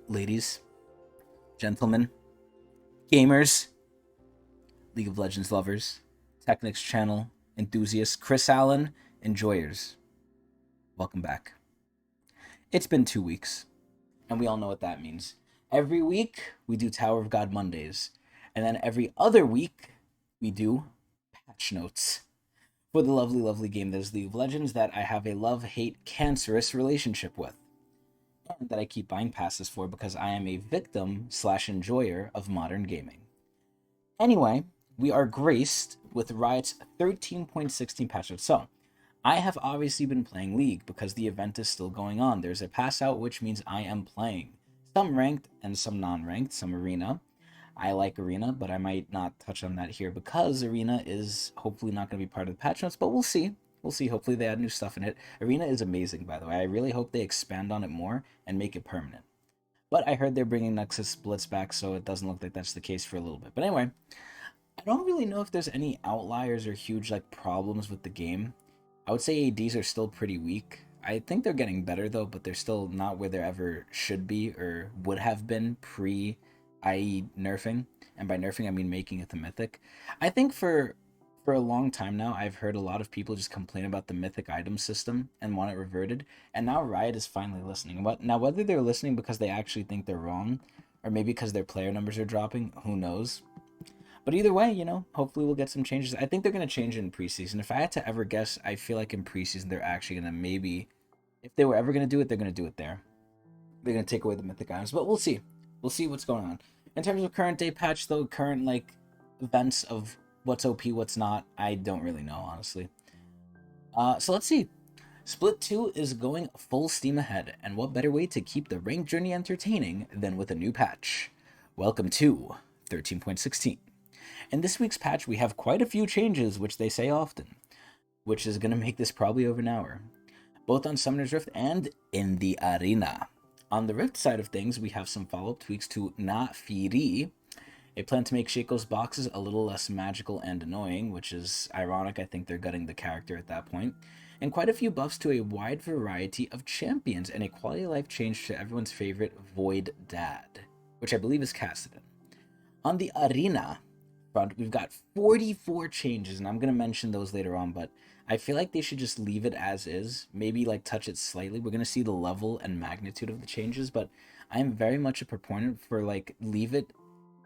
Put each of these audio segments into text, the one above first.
Ladies, gentlemen, gamers, League of Legends lovers, Tecnics channel enthusiasts, Chris Allen enjoyers, welcome back. It's been 2 weeks, and we all know what that means. Every week, we do Tower of God Mondays, and then every other week, we do patch notes for the lovely, lovely game that is League of Legends that I have a love-hate cancerous relationship with, and that I keep buying passes for because I am a victim / enjoyer of modern gaming. Anyway, we are graced with Riot's 13.16 patch notes. So, I have obviously been playing League because the event is still going on. There's a pass out, which means I am playing. Some ranked and some non-ranked, some arena. I like arena, but I might not touch on that here because arena is hopefully not going to be part of the patch notes, but we'll see. We'll see. Hopefully they add new stuff in it. Arena is amazing, by the way. I really hope they expand on it more and make it permanent. But I heard they're bringing Nexus splits back, so it doesn't look like that's the case for a little bit. But anyway, I don't really know if there's any outliers or huge problems with the game. I would say ADs are still pretty weak. I think they're getting better though, but they're still not where they ever should be or would have been pre, i.e. nerfing. And by nerfing, I mean making it the mythic. I think for a long time now, I've heard a lot of people just complain about the mythic item system and want it reverted. And now Riot is finally listening. Now, whether they're listening because they actually think they're wrong, or maybe because their player numbers are dropping, who knows? But either way, hopefully we'll get some changes. I think they're going to change it in preseason. If I had to ever guess, I feel like in preseason they're actually going to maybe, if they were ever going to do it, they're going to do it there. They're going to take away the mythic items, but we'll see. We'll see what's going on. In terms of current day patch, though, current events of what's OP, what's not, I don't really know, honestly. So let's see. Split 2 is going full steam ahead, and what better way to keep the ranked journey entertaining than with a new patch? Welcome to 13.16. In this week's patch, we have quite a few changes, which they say often, which is going to make this probably over an hour, both on Summoner's Rift and in the arena. On the Rift side of things, we have some follow-up tweaks to Na Firi, a plan to make Shaco's boxes a little less magical and annoying, which is ironic. I think they're gutting the character at that point, and quite a few buffs to a wide variety of champions, and a quality of life change to everyone's favorite Void Dad, which I believe is Cassidon. On the arena front, we've got 44 changes, and I'm going to mention those later on, but I feel like they should just leave it as is, maybe touch it slightly. We're going to see the level and magnitude of the changes, but I am very much a proponent for leave it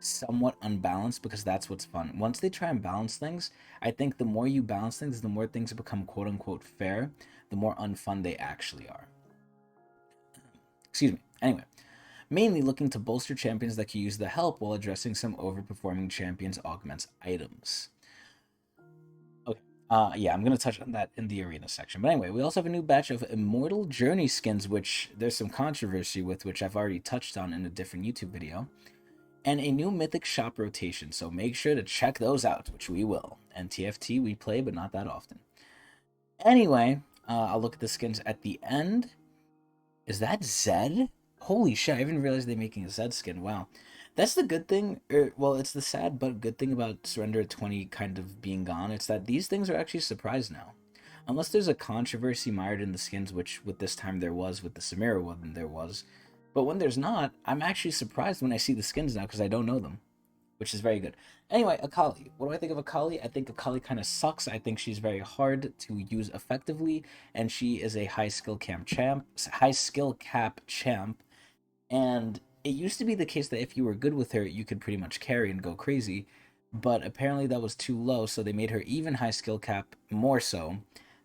somewhat unbalanced because that's what's fun. Once they try and balance things, I think the more you balance things, the more things become quote-unquote fair, the more unfun they actually are. Excuse me. Anyway, mainly looking to bolster champions that can use the help while addressing some overperforming champions augments items. Okay, yeah, I'm going to touch on that in the arena section. But anyway, we also have a new batch of Immortal Journey skins, which there's some controversy with, which I've already touched on in a different YouTube video. And a new Mythic Shop rotation, so make sure to check those out, which we will. And TFT we play, but not that often. Anyway, I'll look at the skins at the end. Is that Zed? Holy shit, I even realized they're making a Zed skin. Wow. That's the good thing, well, it's the sad but good thing about Surrender at 20 kind of being gone. It's that these things are actually a surprise now. Unless there's a controversy mired in the skins, which with this time there was, with the Samira one there was. But when there's not, I'm actually surprised when I see the skins now because I don't know them, which is very good. Anyway, Akali. What do I think of Akali? I think Akali kind of sucks. I think she's very hard to use effectively, and she is a high skill cap champ. And it used to be the case that if you were good with her, you could pretty much carry and go crazy, but apparently that was too low, so they made her even high skill cap more so,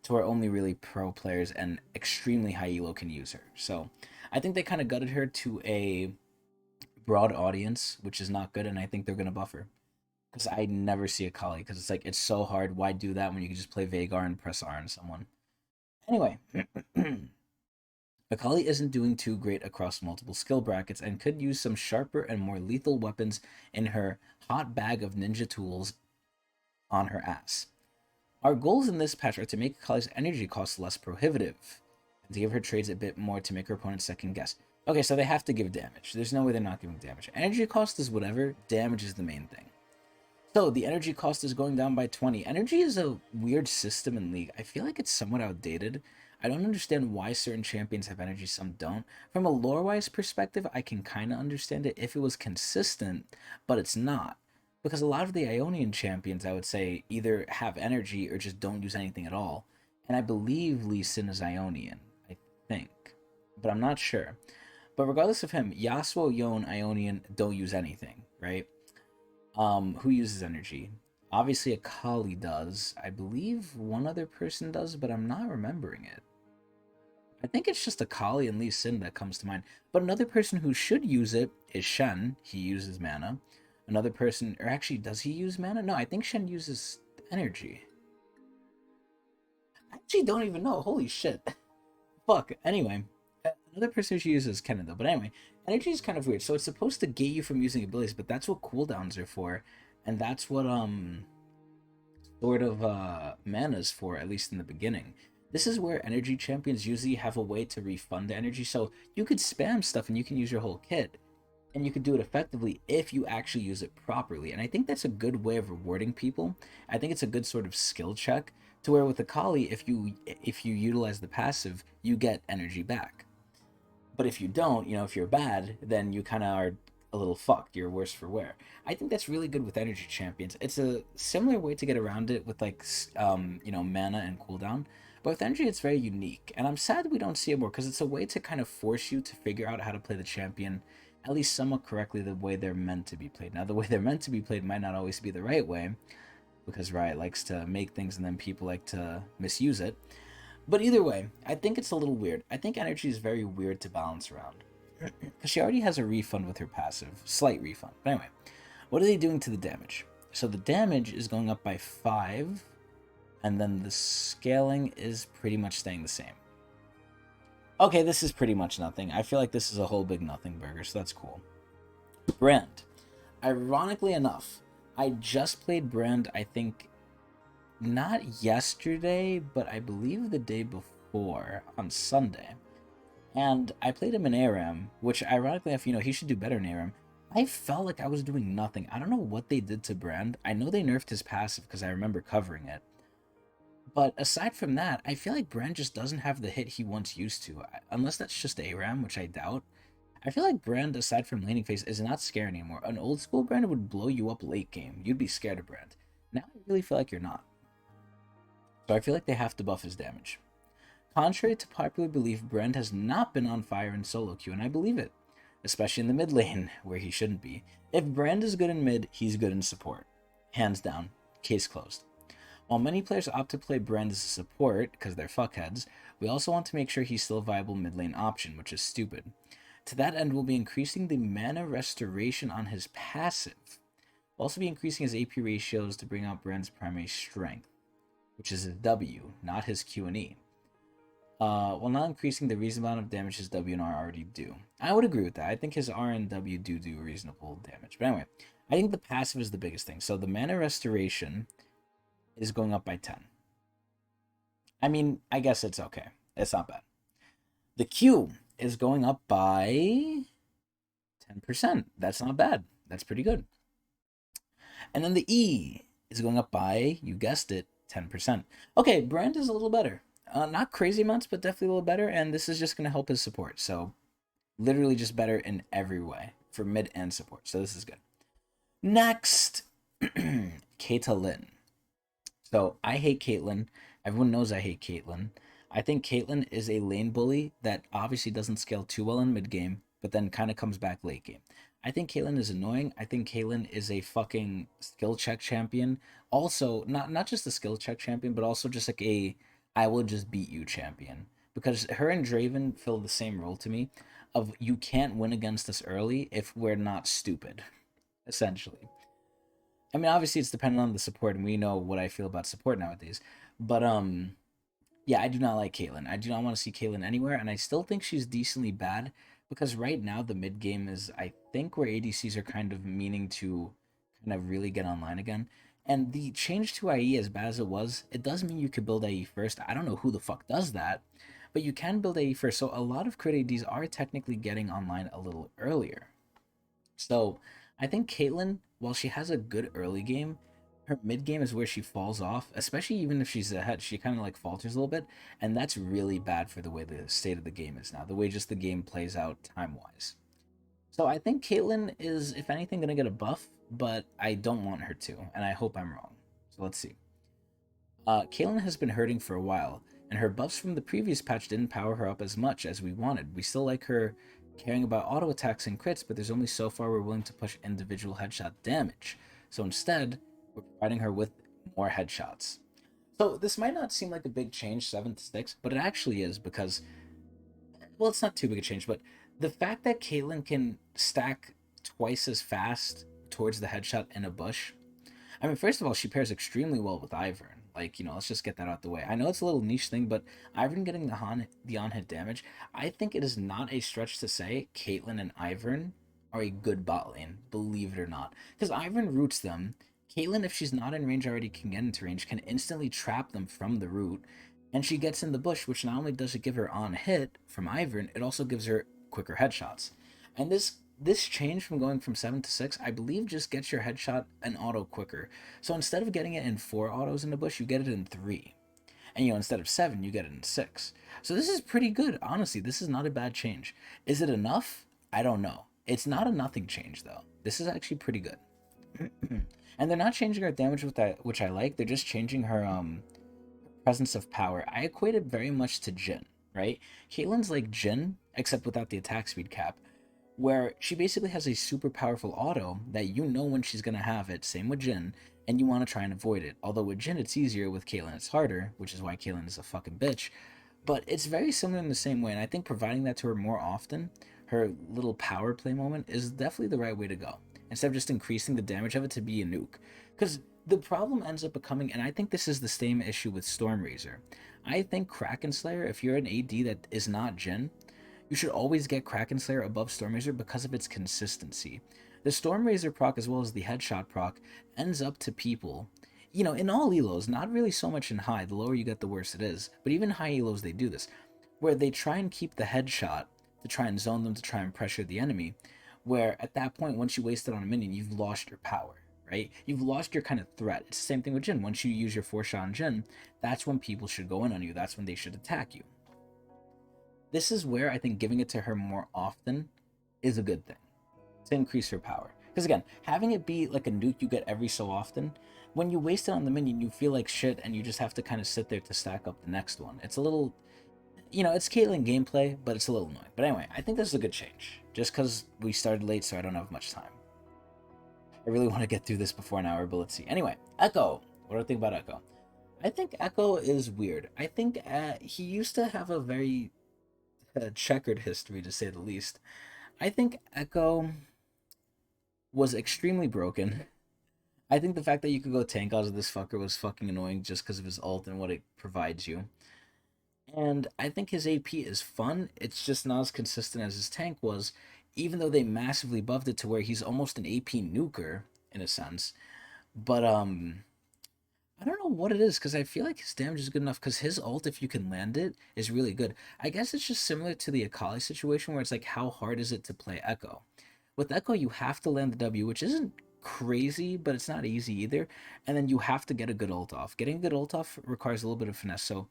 to where only really pro players and extremely high elo can use her. So I think they kind of gutted her to a broad audience, which is not good, and I think they're going to buff her. Because I never see Akali, because it's so hard. Why do that when you can just play Veigar and press R on someone? Anyway, Akali isn't doing too great across multiple skill brackets and could use some sharper and more lethal weapons in her hot bag of ninja tools on her ass. Our goals in this patch are to make Akali's energy costs less prohibitive, and to give her trades a bit more to make her opponents second guess. Okay, so they have to give damage. There's no way they're not giving damage. Energy cost is whatever, damage is the main thing. So the energy cost is going down by 20. Energy is a weird system in League. I feel like it's somewhat outdated. I don't understand why certain champions have energy, some don't. From a lore-wise perspective, I can kind of understand it if it was consistent, but it's not. Because a lot of the Ionian champions, I would say, either have energy or just don't use anything at all. And I believe Lee Sin is Ionian, I think. But I'm not sure. But regardless of him, Yasuo, Yon, Ionian don't use anything, right? Who uses energy? Obviously, Akali does. I believe one other person does, but I'm not remembering it. I think it's just Akali and Lee Sin that comes to mind. But another person who should use it is Shen. He uses mana. Another person, or actually, does he use mana? No, I think Shen uses energy. I actually don't even know. Holy shit. Fuck. Anyway, another person who uses Kennen though. But anyway, energy is kind of weird. So it's supposed to gate you from using abilities, but that's what cooldowns are for, and that's what sort of mana is for, at least in the beginning. This is where energy champions usually have a way to refund the energy. So you could spam stuff and you can use your whole kit, and you could do it effectively if you actually use it properly. And I think that's a good way of rewarding people. I think it's a good sort of skill check to where with the Kali, if you utilize the passive, you get energy back. But if you don't, if you're bad, then you kind of are a little fucked. You're worse for wear. I think that's really good with energy champions. It's a similar way to get around it with like mana and cooldown. But with energy, it's very unique, and I'm sad we don't see it more because it's a way to kind of force you to figure out how to play the champion at least somewhat correctly the way they're meant to be played. Now, the way they're meant to be played might not always be the right way because Riot likes to make things and then people like to misuse it. But either way, I think it's a little weird. I think energy is very weird to balance around. Because she already has a refund with her passive. Slight refund. But anyway, what are they doing to the damage? So the damage is going up by 5, and then the scaling is pretty much staying the same. Okay, this is pretty much nothing. I feel like this is a whole big nothing burger, so that's cool. Brand. Ironically enough, I just played Brand, I think, not yesterday, but I believe the day before, on Sunday. And I played him in ARAM, which ironically enough, he should do better in ARAM. I felt like I was doing nothing. I don't know what they did to Brand. I know they nerfed his passive because I remember covering it. But aside from that, I feel like Brand just doesn't have the hit he once used to. Unless that's just ARAM, which I doubt. I feel like Brand, aside from laning phase, is not scary anymore. An old school Brand would blow you up late game. You'd be scared of Brand. Now I really feel like you're not. So I feel like they have to buff his damage. Contrary to popular belief, Brand has not been on fire in solo queue, and I believe it. Especially in the mid lane, where he shouldn't be. If Brand is good in mid, he's good in support. Hands down. Case closed. While many players opt to play Brand as a support, because they're fuckheads, we also want to make sure he's still a viable mid lane option, which is stupid. To that end, we'll be increasing the mana restoration on his passive. We'll also be increasing his AP ratios to bring out Brand's primary strength, which is his W, not his Q and E. While not increasing the reasonable amount of damage his W and R already do. I would agree with that. I think his R and W do reasonable damage. But anyway, I think the passive is the biggest thing. So the mana restoration is going up by 10. I mean, I guess it's okay. It's not bad. The Q is going up by 10%. That's not bad. That's pretty good. And then the E is going up by, you guessed it, 10%. Okay, Brand is a little better. Not crazy amounts, but definitely a little better. And this is just going to help his support. So literally just better in every way for mid and support. So this is good. Next, Caitlyn. So I hate Caitlyn. Everyone knows I hate Caitlyn. I think Caitlyn is a lane bully that obviously doesn't scale too well in mid game, but then kind of comes back late game. I think Caitlyn is annoying. I think Caitlyn is a fucking skill check champion. Also, not just a skill check champion, but also just like a I will just beat you champion. Because her and Draven fill the same role to me of you can't win against us early if we're not stupid, essentially. I mean, obviously it's dependent on the support, and we know what I feel about support nowadays. But yeah, I do not like Caitlyn. I do not want to see Caitlyn anywhere, and I still think she's decently bad because right now the mid game is, I think, where ADCs are kind of meaning to kind of really get online again. And the change to IE, as bad as it does mean you could build IE first. I don't know who the fuck does that, but you can build IE first. So a lot of crit ADs are technically getting online a little earlier. So I think Caitlyn, while she has a good early game, her mid game is where she falls off, especially even if she's ahead. She kind of like falters a little bit, and that's really bad for the way the state of the game is now, the way just the game plays out time wise. So I think Caitlyn is, if anything, gonna get a buff, but I don't want her to, and I hope I'm wrong. So let's see. Caitlyn has been hurting for a while, and her buffs from the previous patch didn't power her up as much as we wanted. We still like her caring about auto attacks and crits, but there's only so far we're willing to push individual headshot damage. So instead, we're providing her with more headshots. So this might not seem like a big change, 7 to 6, but it actually is because, well, it's not too big a change, but the fact that Caitlyn can stack twice as fast towards the headshot in a bush, I mean, first of all, she pairs extremely well with Ivern. Like, let's just get that out the way. I know it's a little niche thing, but Ivern getting the on-hit damage, I think it is not a stretch to say Caitlyn and Ivern are a good bot lane, believe it or not. Because Ivern roots them. Caitlyn, if she's not in range already, can get into range, can instantly trap them from the root, and she gets in the bush, which not only does it give her on hit from Ivern, it also gives her quicker headshots. And this change from going from 7 to 6, I believe, just gets your headshot an auto quicker. So instead of getting it in 4 autos in the bush, you get it in 3. And instead of 7, you get it in 6. So this is pretty good, honestly. This is not a bad change. Is it enough? I don't know. It's not a nothing change though. This is actually pretty good. And they're not changing her damage with that, which I like. They're just changing her presence of power. I equate it very much to Jhin, right? Caitlyn's like Jhin, except without the attack speed cap, where she basically has a super powerful auto that when she's going to have it, same with Jhin, and you want to try and avoid it. Although with Jhin it's easier, with Caitlyn it's harder, which is why Caitlyn is a fucking bitch. But it's very similar in the same way, and I think providing that to her more often, her little power play moment, is definitely the right way to go. Instead of just increasing the damage of it to be a nuke. Because the problem ends up becoming, and I think this is the same issue with Stormrazor. I think Kraken Slayer, if you're an AD that is not Jhin, you should always get Kraken Slayer above Stormrazor because of its consistency. The Stormrazor proc, as well as the headshot proc, ends up to people, in all elos, not really so much in high, the lower you get the worse it is, but even high elos they do this, where they try and keep the headshot to try and zone them, to try and pressure the enemy, where at that point, once you waste it on a minion, you've lost your power, right? You've lost your kind of threat. It's the same thing with Jhin. Once you use your 4-shot on Jhin, that's when people should go in on you. That's when they should attack you. This is where I think giving it to her more often is a good thing to increase her power. Because again, having it be like a nuke you get every so often, when you waste it on the minion, you feel like shit and you just have to kind of sit there to stack up the next one. It's a little, it's Caitlyn gameplay, but it's a little annoying. But anyway, I think this is a good change. Just because we started late, so I don't have much time. I really want to get through this before an hour, but let's see. Anyway, Echo. What do I think about Echo? I think Echo is weird. I think he used to have a very checkered history, to say the least. I think Echo was extremely broken. I think the fact that you could go tank out of this fucker was fucking annoying just because of his ult and what it provides you. And I think his AP is fun, it's just not as consistent as his tank was, even though they massively buffed it to where he's almost an AP nuker, in a sense. But, I don't know what it is, because I feel like his damage is good enough, because his ult, if you can land it, is really good. I guess it's just similar to the Akali situation, where it's like, how hard is it to play Echo? With Echo, you have to land the W, which isn't crazy, but it's not easy either. And then you have to get a good ult off. Getting a good ult off requires a little bit of finesse, so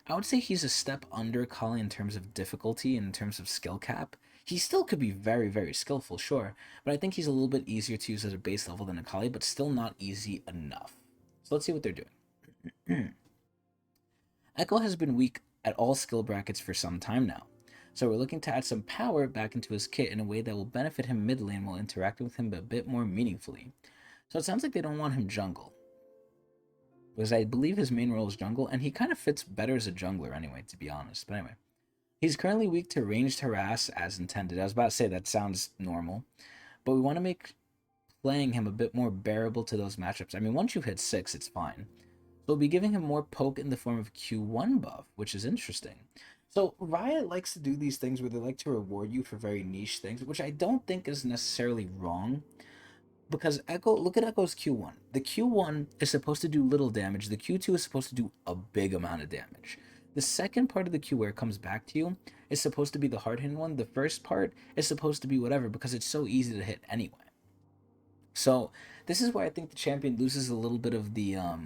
I would say he's a step under Akali in terms of difficulty and in terms of skill cap. He still could be very, very skillful, sure, but I think he's a little bit easier to use at a base level than Akali, but still not easy enough. So let's see what they're doing. Echo has been weak at all skill brackets for some time now, so we're looking to add some power back into his kit in a way that will benefit him mid lane while interacting with him a bit more meaningfully. So it sounds like they don't want him jungle, because I believe his main role is jungle, and he kind of fits better as a jungler anyway, to be honest. But anyway, he's currently weak to ranged harass as intended. I was about to say that sounds normal, but we want to make playing him a bit more bearable to those matchups. I mean, once you hit 6, it's fine. So we'll be giving him more poke in the form of Q1 buff, which is interesting. So Riot likes to do these things where they like to reward you for very niche things, which I don't think is necessarily wrong. Because Echo, look at Echo's Q1. The Q1 is supposed to do little damage. The Q2 is supposed to do a big amount of damage. The second part of the Q where it comes back to you is supposed to be the hard-hitting one. The first part is supposed to be whatever because it's so easy to hit anyway. So this is where I think the champion loses a little bit of the I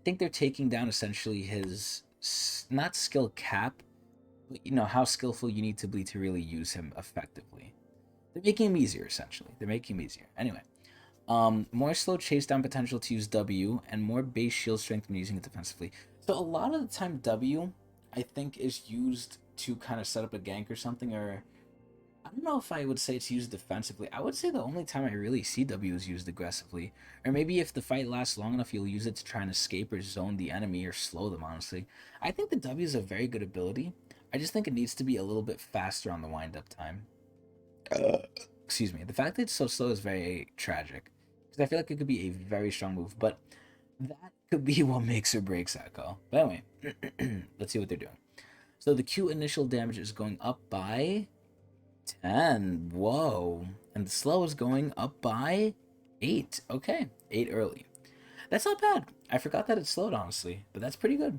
think they're taking down essentially his not skill cap, but how skillful you need to be to really use him effectively. They're making him easier essentially. They're making him easier. Anyway, more slow chase down potential to use W, and more base shield strength when using it defensively. So a lot of the time W, I think, is used to kind of set up a gank or something, or I don't know if I would say it's used defensively. I would say the only time I really see W is used aggressively. Or maybe if the fight lasts long enough, you'll use it to try and escape or zone the enemy or slow them, honestly. I think the W is a very good ability. I just think it needs to be a little bit faster on the wind-up time. Excuse me. The fact that it's so slow is very tragic. Because I feel like it could be a very strong move, but that could be what makes or breaks Echo. But anyway, let's see what they're doing. So the Q initial damage is going up by 10. Whoa. And the slow is going up by 8. Okay. 8 early. That's not bad. I forgot that it slowed, honestly. But that's pretty good.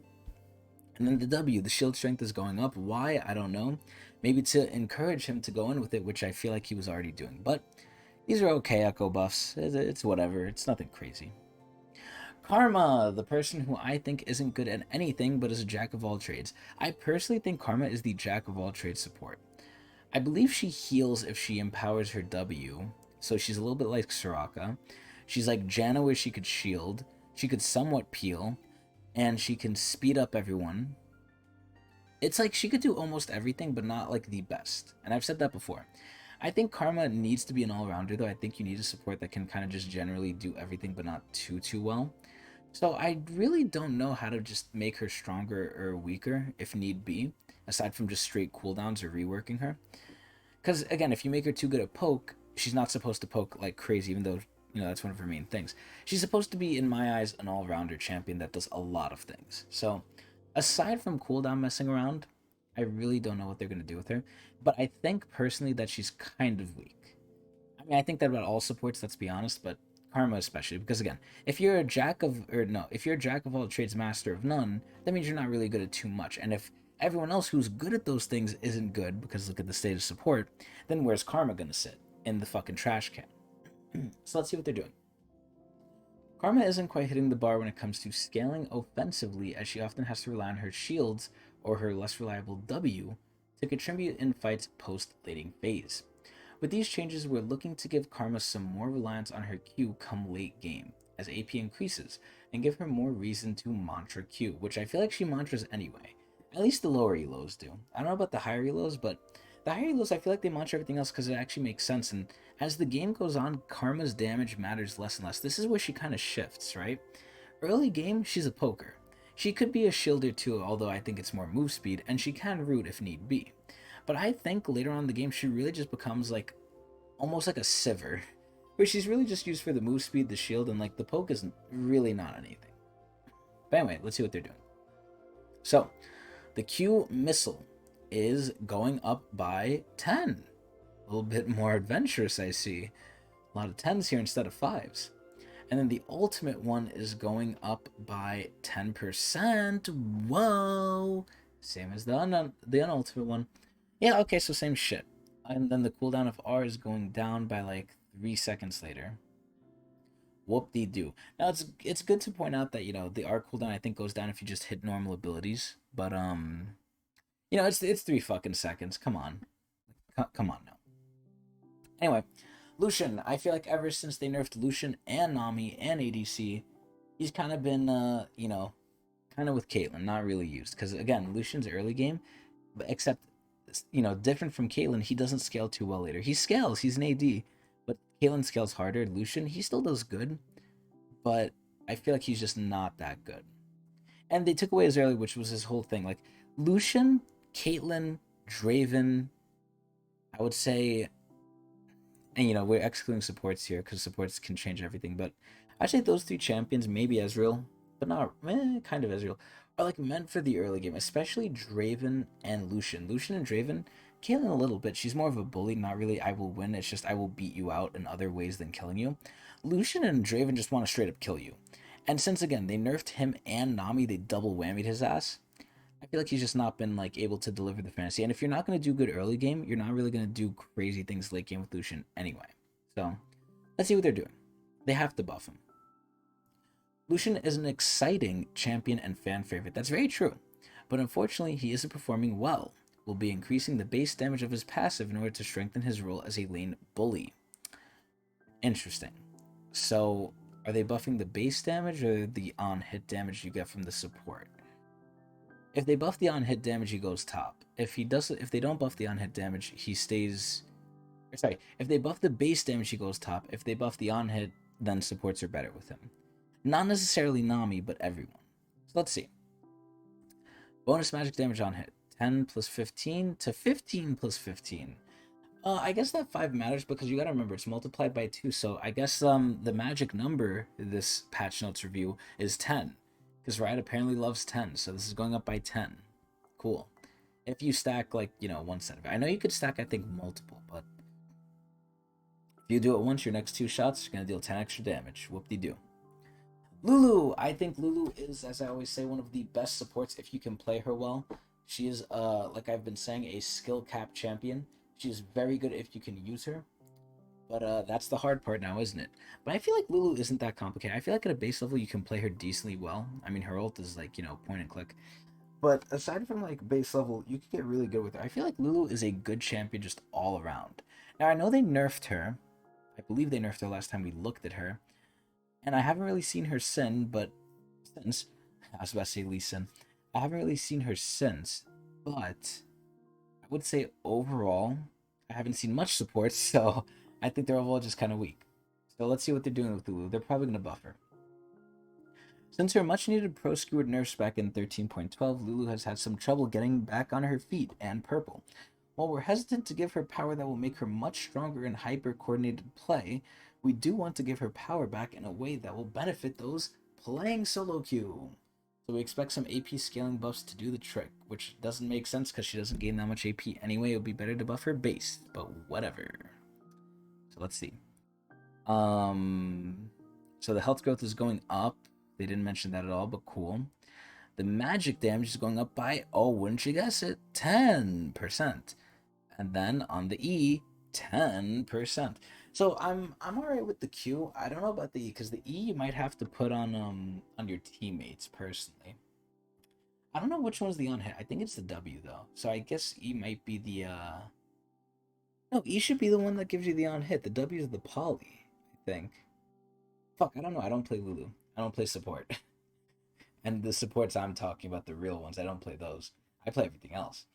And then the W, the shield strength is going up. Why? I don't know. Maybe to encourage him to go in with it, which I feel like he was already doing. But these are okay Echo buffs. It's whatever. It's nothing crazy. Karma, the person who I think isn't good at anything but is a jack of all trades. I personally think Karma is the jack of all trades support. I believe she heals if she empowers her W, so she's a little bit like Soraka. She's like Janna where she could shield, she could somewhat peel, and she can speed up everyone. It's like she could do almost everything, but not like the best. And I've said that before. I think Karma needs to be an all-rounder, though. I think you need a support that can kind of just generally do everything, but not too well. So I really don't know how to just make her stronger or weaker, if need be, aside from just straight cooldowns or reworking her. Because again, if you make her too good at poke, she's not supposed to poke like crazy, even though that's one of her main things. She's supposed to be, in my eyes, an all-rounder champion that does a lot of things. So aside from cooldown messing around, I really don't know what they're gonna do with her. But I think personally that she's kind of weak. I mean, I think that about all supports. Let's be honest, but Karma especially, because again, if you're a jack of if you're a jack of all trades, master of none, that means you're not really good at too much. And if everyone else who's good at those things isn't good, because look at the state of support, then where's Karma gonna sit? In the fucking trash can. So let's see what they're doing. Karma isn't quite hitting the bar when it comes to scaling offensively, as she often has to rely on her shields or her less reliable W to contribute in fights post-lating phase. With these changes, we're looking to give Karma some more reliance on her Q come late game, as AP increases, and give her more reason to mantra Q, which I feel like she mantras anyway. At least the lower elos do. I don't know about the higher elos, but the higher elos, I feel like they mantra everything else because it actually makes sense, and as the game goes on, Karma's damage matters less and less. This is where she kind of shifts, right? Early game, she's a poker. She could be a shielder too, although I think it's more move speed, and she can root if need be. But I think later on in the game, she really just becomes like almost like a Sivir, where she's really just used for the move speed, the shield, and like the poke is really not anything. But anyway, let's see what they're doing. So, the Q missile is going up by 10. A little bit more adventurous, I see. A lot of 10s here instead of 5s. And then the ultimate one is going up by 10%. Whoa! Same as the unultimate one. Yeah, okay, so same shit. And then the cooldown of R is going down by like 3 seconds later. Whoop-de-doo. Now it's good to point out that the R cooldown I think goes down if you just hit normal abilities, but it's 3 fucking seconds. Come on, come on now. Anyway, Lucian. I feel like ever since they nerfed Lucian and Nami and ADC, he's kind of been kind of with Caitlyn, not really used. Because again, Lucian's early game, but except different from Caitlyn, he doesn't scale too well later. He scales, he's an AD, but Caitlyn scales harder. Lucian, he still does good, but I feel like he's just not that good. And they took away his early, which was his whole thing. Like Lucian, Caitlyn, Draven, I would say, and we're excluding supports here because supports can change everything, but I'd say those 3 champions, maybe Ezreal, but not kind of Ezreal, are like meant for the early game, especially Draven and Lucian. Lucian and Draven, Caitlyn a little bit. She's more of a bully, not really I will win, it's just I will beat you out in other ways than killing you. Lucian and Draven just want to straight up kill you. And since again they nerfed him and Nami, they double whammied his ass. I feel like he's just not been like able to deliver the fantasy. And if you're not going to do good early game, you're not really going to do crazy things late game with Lucian anyway. So Let's see what they're doing. They have to buff him. Lucian is an exciting champion and fan favorite. That's very true. But unfortunately, he isn't performing well. We'll be increasing the base damage of his passive in order to strengthen his role as a lane bully. Interesting. So, are they buffing the base damage or the on-hit damage you get from the support? If they buff the on-hit damage, he goes top. If they don't buff the on-hit damage, he stays. Sorry, if they buff the base damage, he goes top. If they buff the on-hit, then supports are better with him. Not necessarily Nami, but everyone. So let's see. Bonus magic damage on hit. 10 plus 15 to 15 plus 15. I guess that 5 matters because you gotta remember it's multiplied by 2. So I guess the magic number this patch notes review is 10. Because Riot apparently loves 10. So this is going up by 10. Cool. If you stack, like, one set of it. I know you could stack, I think, multiple, but if you do it once, your next 2 shots, you're gonna deal 10 extra damage. Whoop-de-doo. Lulu! I think Lulu is, as I always say, one of the best supports if you can play her well. She is, like I've been saying, a skill cap champion. She is very good if you can use her. But that's the hard part now, isn't it? But I feel like Lulu isn't that complicated. I feel like at a base level, you can play her decently well. I mean, her ult is like, point and click. But aside from like base level, you can get really good with her. I feel like Lulu is a good champion just all around. Now, I know they nerfed her. I believe they nerfed her last time we looked at her. And I haven't really seen her since, I was about to say Lee Sin. I haven't really seen her since, but I would say overall, I haven't seen much support, so I think they're overall just kind of weak. So let's see what they're doing with Lulu. They're probably going to buff her. Since her much-needed pro-skewered nerfs back in 13.12, Lulu has had some trouble getting back on her feet and purple. While we're hesitant to give her power that will make her much stronger in hyper-coordinated play, we do want to give her power back in a way that will benefit those playing solo queue. So we expect some AP scaling buffs to do the trick, which doesn't make sense because she doesn't gain that much AP anyway. It would be better to buff her base, but whatever. So let's see. So the health growth is going up. They didn't mention that at all, but cool. The magic damage is going up by, oh, wouldn't you guess it, 10%. And then on the E, 10%. So I'm alright with the Q. I don't know about the E, because the E you might have to put on your teammates personally. I don't know which one's the on hit. I think it's the W though. So I guess E might be the no, E should be the one that gives you the on hit. The W is the poly, I think. Fuck, I don't know. I don't play Lulu. I don't play support. And the supports I'm talking about, the real ones, I don't play those. I play everything else.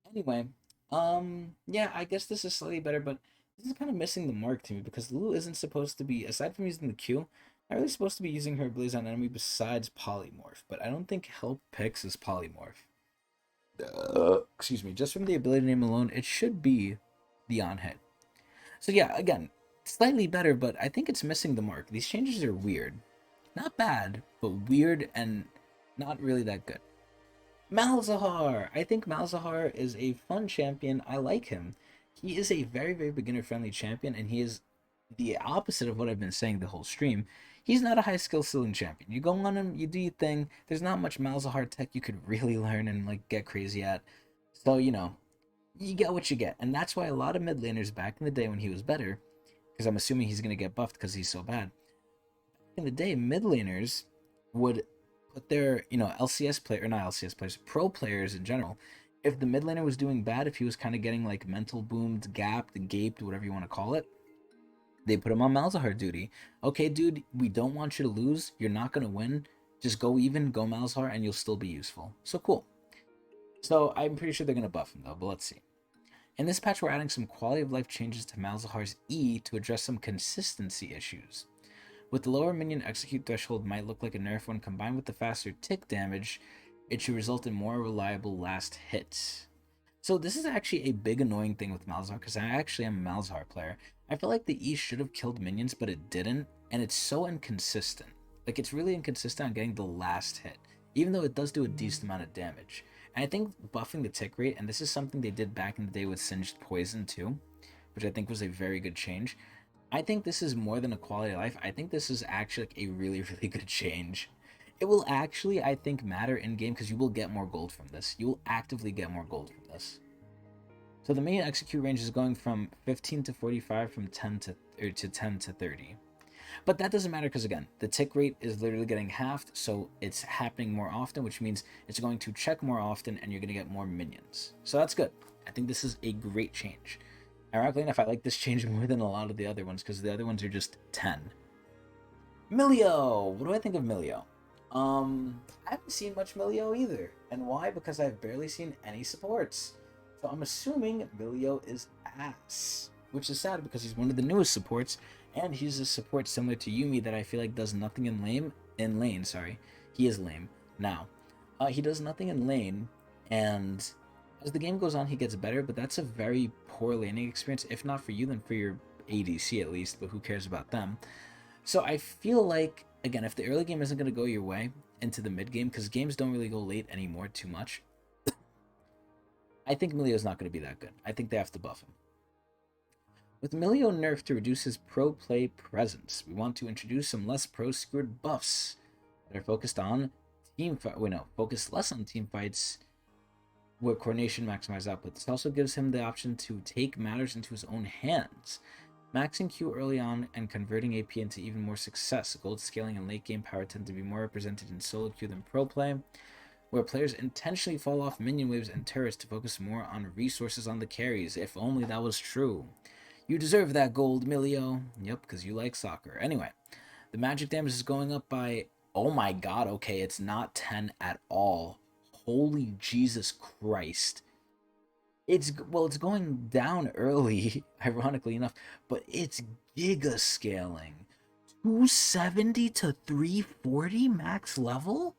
Anyway, yeah, I guess this is slightly better, but this is kind of missing the mark to me because Lulu isn't supposed to be, aside from using the Q, not really supposed to be using her abilities on enemy besides polymorph. But I don't think help picks is polymorph. Excuse me, just from the ability name alone, it should be the on hit. So yeah, again, slightly better, but I think it's missing the mark. These changes are weird. Not bad, but weird and not really that good. Malzahar! I think Malzahar is a fun champion. I like him. He is a very, very beginner-friendly champion, and he is the opposite of what I've been saying the whole stream. He's not a high skill ceiling champion. You go on him, you do your thing. There's not much Malzahar tech you could really learn and like get crazy at. So, you get what you get. And that's why a lot of mid laners back in the day when he was better, because I'm assuming he's going to get buffed because he's so bad. In the day, mid laners would put their, LCS player, or not LCS players, pro players in general, if the mid laner was doing bad, if he was kind of getting like mental boomed, gapped, gaped, whatever you want to call it, they put him on Malzahar duty. Okay, dude, we don't want you to lose. You're not going to win. Just go even, go Malzahar, and you'll still be useful. So cool. So I'm pretty sure they're going to buff him though, but let's see. In this patch, we're adding some quality of life changes to Malzahar's E to address some consistency issues. With the lower minion execute threshold might look like a nerf when combined with the faster tick damage, it should result in more reliable last hits. So this is actually a big annoying thing with Malzahar, because I actually am a Malzahar player. I feel like the E should have killed minions, but it didn't, and it's so inconsistent. Like, it's really inconsistent on getting the last hit, even though it does do a decent amount of damage. And I think buffing the tick rate, and this is something they did back in the day with Singed Poison too, which I think was a very good change. I think this is more than a quality of life. I think this is actually like a really, really good change. It will actually, I think, matter in game because you will get more gold from this. You will actively get more gold from this. So the main execute range is going from 15 to 45, from 10 to 10 to 30. But that doesn't matter because, again, the tick rate is literally getting halved, so it's happening more often, which means it's going to check more often and you're going to get more minions. So that's good. I think this is a great change. Ironically enough, I like this change more than a lot of the other ones because the other ones are just 10. Milio! What do I think of Milio? I haven't seen much Milio either. And why? Because I've barely seen any supports. So I'm assuming Milio is ass. Which is sad because he's one of the newest supports, and he's a support similar to Yumi that I feel like does nothing in lane. He is lame. Now, he does nothing in lane, and as the game goes on, he gets better, but that's a very poor laning experience, if not for you, then for your ADC at least, but who cares about them? So I feel like, again, if the early game isn't going to go your way into the mid game, because games don't really go late anymore too much, I think Milio's not going to be that good. I think they have to buff him. With Milio nerfed to reduce his pro play presence, we want to introduce some less pro skewed buffs that are focused on focus less on team fights where coordination maximize output. This also gives him the option to take matters into his own hands, maxing Q early on and converting AP into even more success. Gold scaling and late game power tend to be more represented in solo queue than pro play, where players intentionally fall off minion waves and turrets to focus more on resources on the carries. If only that was true. You deserve that gold, Milio. Yep, because you like soccer. Anyway, the magic damage is going up by... Oh my god, okay, it's not 10 at all. Holy Jesus Christ. It's going down early, ironically enough, but it's giga scaling. 270 to 340 max level?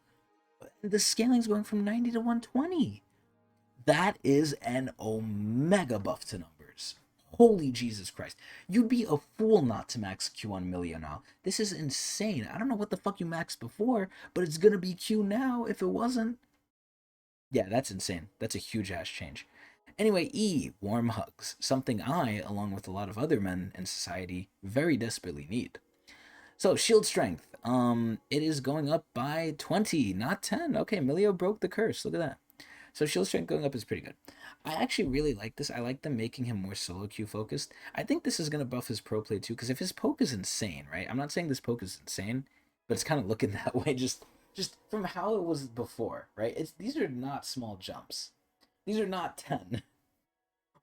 The scaling's going from 90 to 120. That is an omega buff to numbers. Holy Jesus Christ. You'd be a fool not to max Q on Milio now. This is insane. I don't know what the fuck you maxed before, but it's gonna be Q now if it wasn't. Yeah, that's insane. That's a huge ass change. Anyway, E, warm hugs. Something I, along with a lot of other men in society, very desperately need. So, shield strength. It is going up by 20, not 10. Okay, Milio broke the curse. Look at that. So shield strength going up is pretty good. I actually really like this. I like them making him more solo queue focused. I think this is going to buff his pro play too, because if his poke is insane, right? I'm not saying this poke is insane, but it's kind of looking that way just from how it was before, right? These are not small jumps. These are not 10.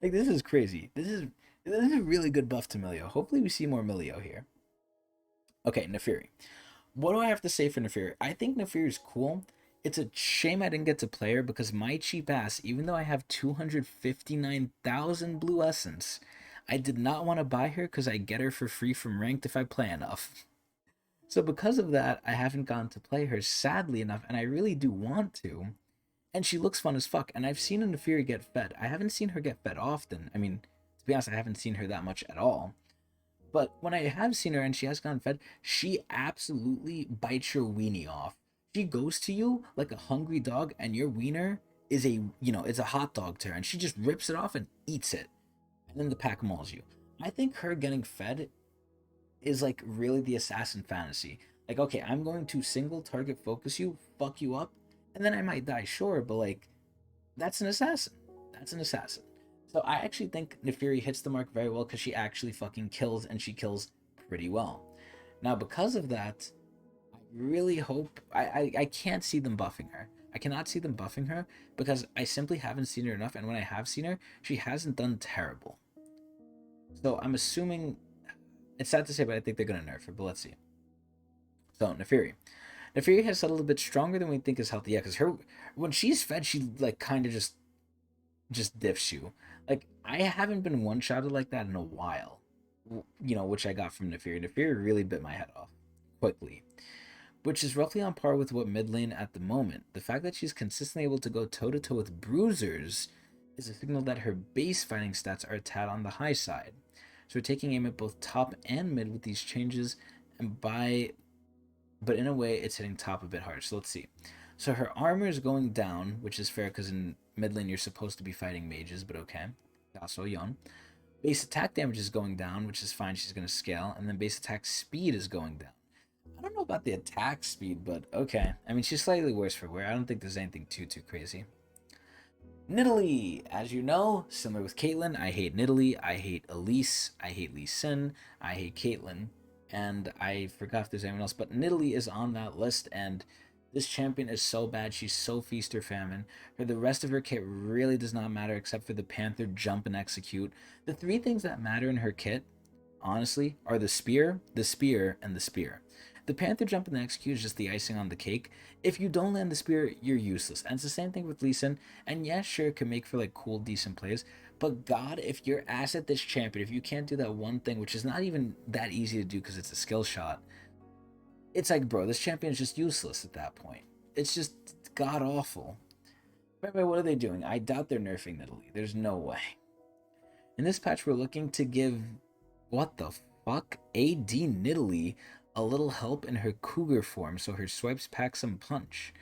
Like, this is crazy. This is a really good buff to Milio. Hopefully we see more Milio here. Okay, Nefiri. What do I have to say for Nefiri? I think Nefiri is cool. It's a shame I didn't get to play her because my cheap ass, even though I have 259,000 blue essence, I did not want to buy her because I get her for free from ranked if I play enough. So because of that, I haven't gone to play her, sadly enough, and I really do want to. And she looks fun as fuck, and I've seen Nefiri get fed. I haven't seen her get fed often. I mean, to be honest, I haven't seen her that much at all. But when I have seen her and she has gotten fed, she absolutely bites your weenie off. She goes to you like a hungry dog, and your wiener is it's a hot dog to her, and she just rips it off and eats it. And then the pack mauls you. I think her getting fed is like really the assassin fantasy. Like, okay, I'm going to single target focus you, fuck you up, and then I might die, sure, but like, that's an assassin. That's an assassin. So I actually think Nefiri hits the mark very well because she actually fucking kills, and she kills pretty well. Now, because of that, I really hope... I can't see them buffing her. I cannot see them buffing her because I simply haven't seen her enough, and when I have seen her, she hasn't done terrible. So I'm assuming... It's sad to say, but I think they're going to nerf her, but let's see. So, Nefiri. Nefiri has settled a bit stronger than we think is healthy. Yeah, because when she's fed, she like kind of just diffs you. Like, I haven't been one-shotted like that in a while, which I got from Nefiri. Nefiri really bit my head off quickly, which is roughly on par with what mid lane at the moment. The fact that she's consistently able to go toe-to-toe with bruisers is a signal that her base fighting stats are a tad on the high side. So we're taking aim at both top and mid with these changes, but in a way, it's hitting top a bit hard. So let's see. So her armor is going down, which is fair because in mid lane you're supposed to be fighting mages, but okay. That's so young. Base attack damage is going down, which is fine. She's going to scale. And then base attack speed is going down. I don't know about the attack speed, but okay. I mean, she's slightly worse for wear. I don't think there's anything too crazy. Nidalee, as you know, similar with Caitlyn, I hate Nidalee, I hate Elise, I hate Lee Sin, I hate Caitlyn, and I forgot if there's anyone else, but Nidalee is on that list, and this champion is so bad, she's so feast or famine. For the rest of her kit really does not matter except for the Panther, Jump, and Execute. The three things that matter in her kit, honestly, are the Spear, and the Spear. The Panther Jump and the Execute is just the icing on the cake. If you don't land the Spear, you're useless. And it's the same thing with Lee Sin. And yeah, sure, it can make for like cool, decent plays. But God, if you're ass at this champion, if you can't do that one thing, which is not even that easy to do because it's a skill shot, it's like, bro, this champion is just useless at that point. It's just god awful. By the way, what are they doing? I doubt they're nerfing Nidalee. There's no way. In this patch, we're looking to give, what the fuck, AD Nidalee a little help in her cougar form so her swipes pack some punch.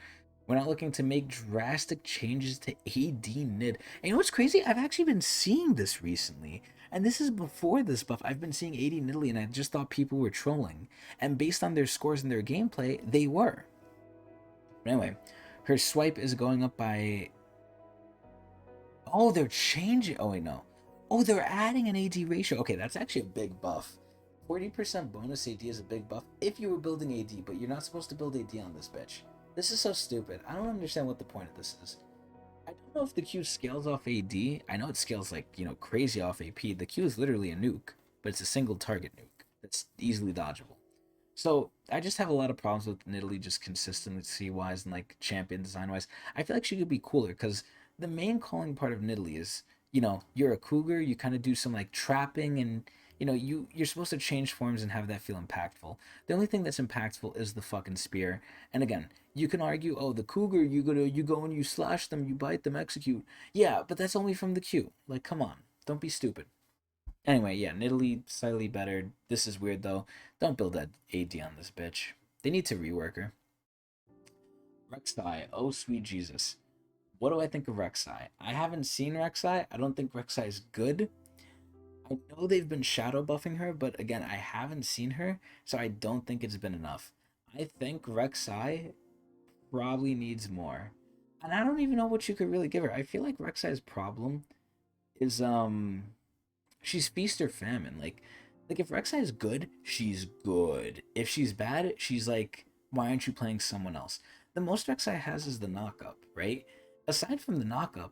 We're not looking to make drastic changes to AD Nid. And you know what's crazy? I've actually been seeing this recently. And this is before this buff. I've been seeing AD Nidalee and I just thought people were trolling. And based on their scores and their gameplay, they were. But anyway, her swipe is going up by... Oh, they're changing... Oh, wait, no. Oh, they're adding an AD ratio. Okay, that's actually a big buff. 40% bonus AD is a big buff if you were building AD, but you're not supposed to build AD on this bitch. This is so stupid. I don't understand what the point of this is. I don't know if the Q scales off AD. I know it scales like, crazy off AP. The Q is literally a nuke, but it's a single target nuke that's easily dodgeable. So I just have a lot of problems with Nidalee just consistency wise and like champion design wise. I feel like she could be cooler because the main calling part of Nidalee is, you're a cougar, you kind of do some like trapping and you're supposed to change forms and have that feel impactful. The only thing that's impactful is the fucking spear. And again, you can argue, oh, the cougar, you go and you slash them, you bite them, execute. Yeah, but that's only from the Q. Like, come on, don't be stupid. Anyway, yeah, Nidalee slightly better. This is weird though. Don't build that AD on this bitch. They need to rework her. Rek'Sai, oh sweet Jesus. What do I think of Rek'Sai? I haven't seen Rek'Sai. I don't think Rek'Sai is good. I know they've been shadow buffing her, but again, I haven't seen her, so I don't think it's been enough. I think Rek'Sai probably needs more. And I don't even know what you could really give her. I feel like Rek'Sai's problem is she's feast or famine. Like if Rek'Sai is good, she's good. If she's bad, she's like, why aren't you playing someone else? The most Rek'Sai has is the knock-up, right? Aside from the knock-up,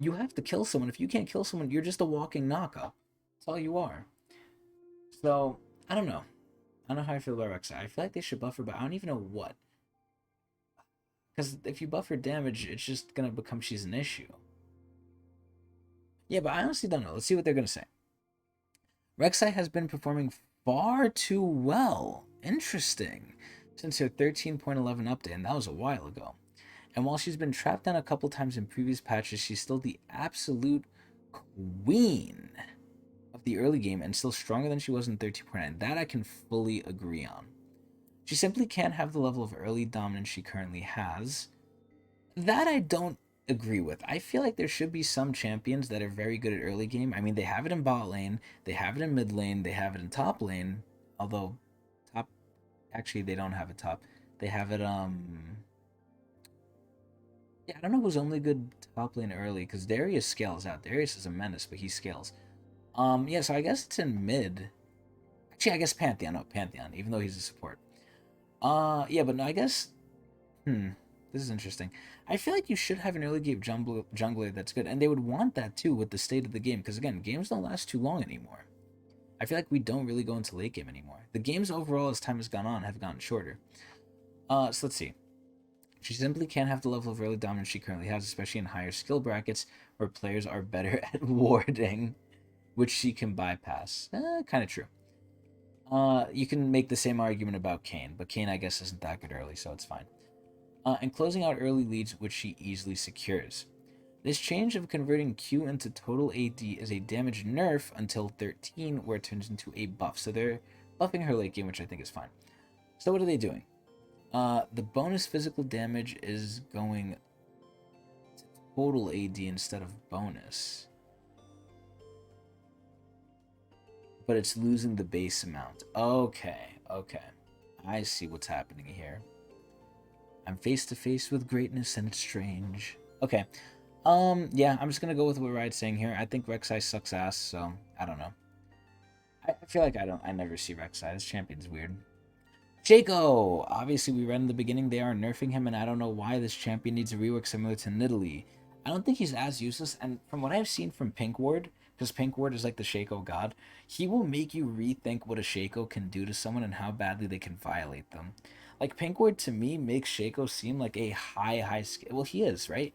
you have to kill someone. If you can't kill someone, you're just a walking knock-up. That's all you are. So, I don't know. I don't know how I feel about Rek'Sai. I feel like they should buff her, but I don't even know what. Because if you buff her damage, it's just gonna become she's an issue. Yeah, but I honestly don't know. Let's see what they're gonna say. Rek'Sai has been performing far too well. Interesting. Since her 13.11 update, and that was a while ago. And while she's been trapped down a couple times in previous patches, she's still the absolute queen of the early game and still stronger than she was in 13.9. That I can fully agree on. She simply can't have the level of early dominance she currently has. That I don't agree with. I feel like there should be some champions that are very good at early game. I mean, they have it in bot lane, they have it in mid lane, they have it in top lane. Although, top, actually, they don't have it top. They have it, yeah, I don't know who's only good top lane early, because Darius scales out. Darius is a menace, but he scales. Yeah, so I guess it's in mid. Actually, I guess Pantheon. No, Pantheon, even though he's a support. Yeah, but no, I guess... This is interesting. I feel like you should have an early game jungler that's good, and they would want that too with the state of the game, because again, games don't last too long anymore. I feel like we don't really go into late game anymore. The games overall, as time has gone on, have gotten shorter. So let's see. She simply can't have the level of early dominance she currently has, especially in higher skill brackets where players are better at warding, which she can bypass. Kind of true. You can make the same argument about Kayn, but Kayn, I guess, isn't that good early, so it's fine. And closing out early leads, which she easily secures. This change of converting Q into total AD is a damage nerf until 13, where it turns into a buff. So they're buffing her late game, which I think is fine. So what are they doing? The bonus physical damage is going to total AD instead of bonus. But it's losing the base amount. Okay. I see what's happening here. I'm face to face with greatness and it's strange. Okay. Yeah, I'm just gonna go with what Riot's saying here. I think Rek'Sai sucks ass, so I don't know. I feel like I never see Rek'Sai. This champion's weird. Shaco! Obviously, we read in the beginning they are nerfing him, and I don't know why this champion needs a rework similar to Nidalee. I don't think he's as useless, and from what I've seen from Pink Ward, because Pink Ward is like the Shaco god, he will make you rethink what a Shaco can do to someone and how badly they can violate them. Like, Pink Ward to me makes Shaco seem like a high skill. Well, he is, right?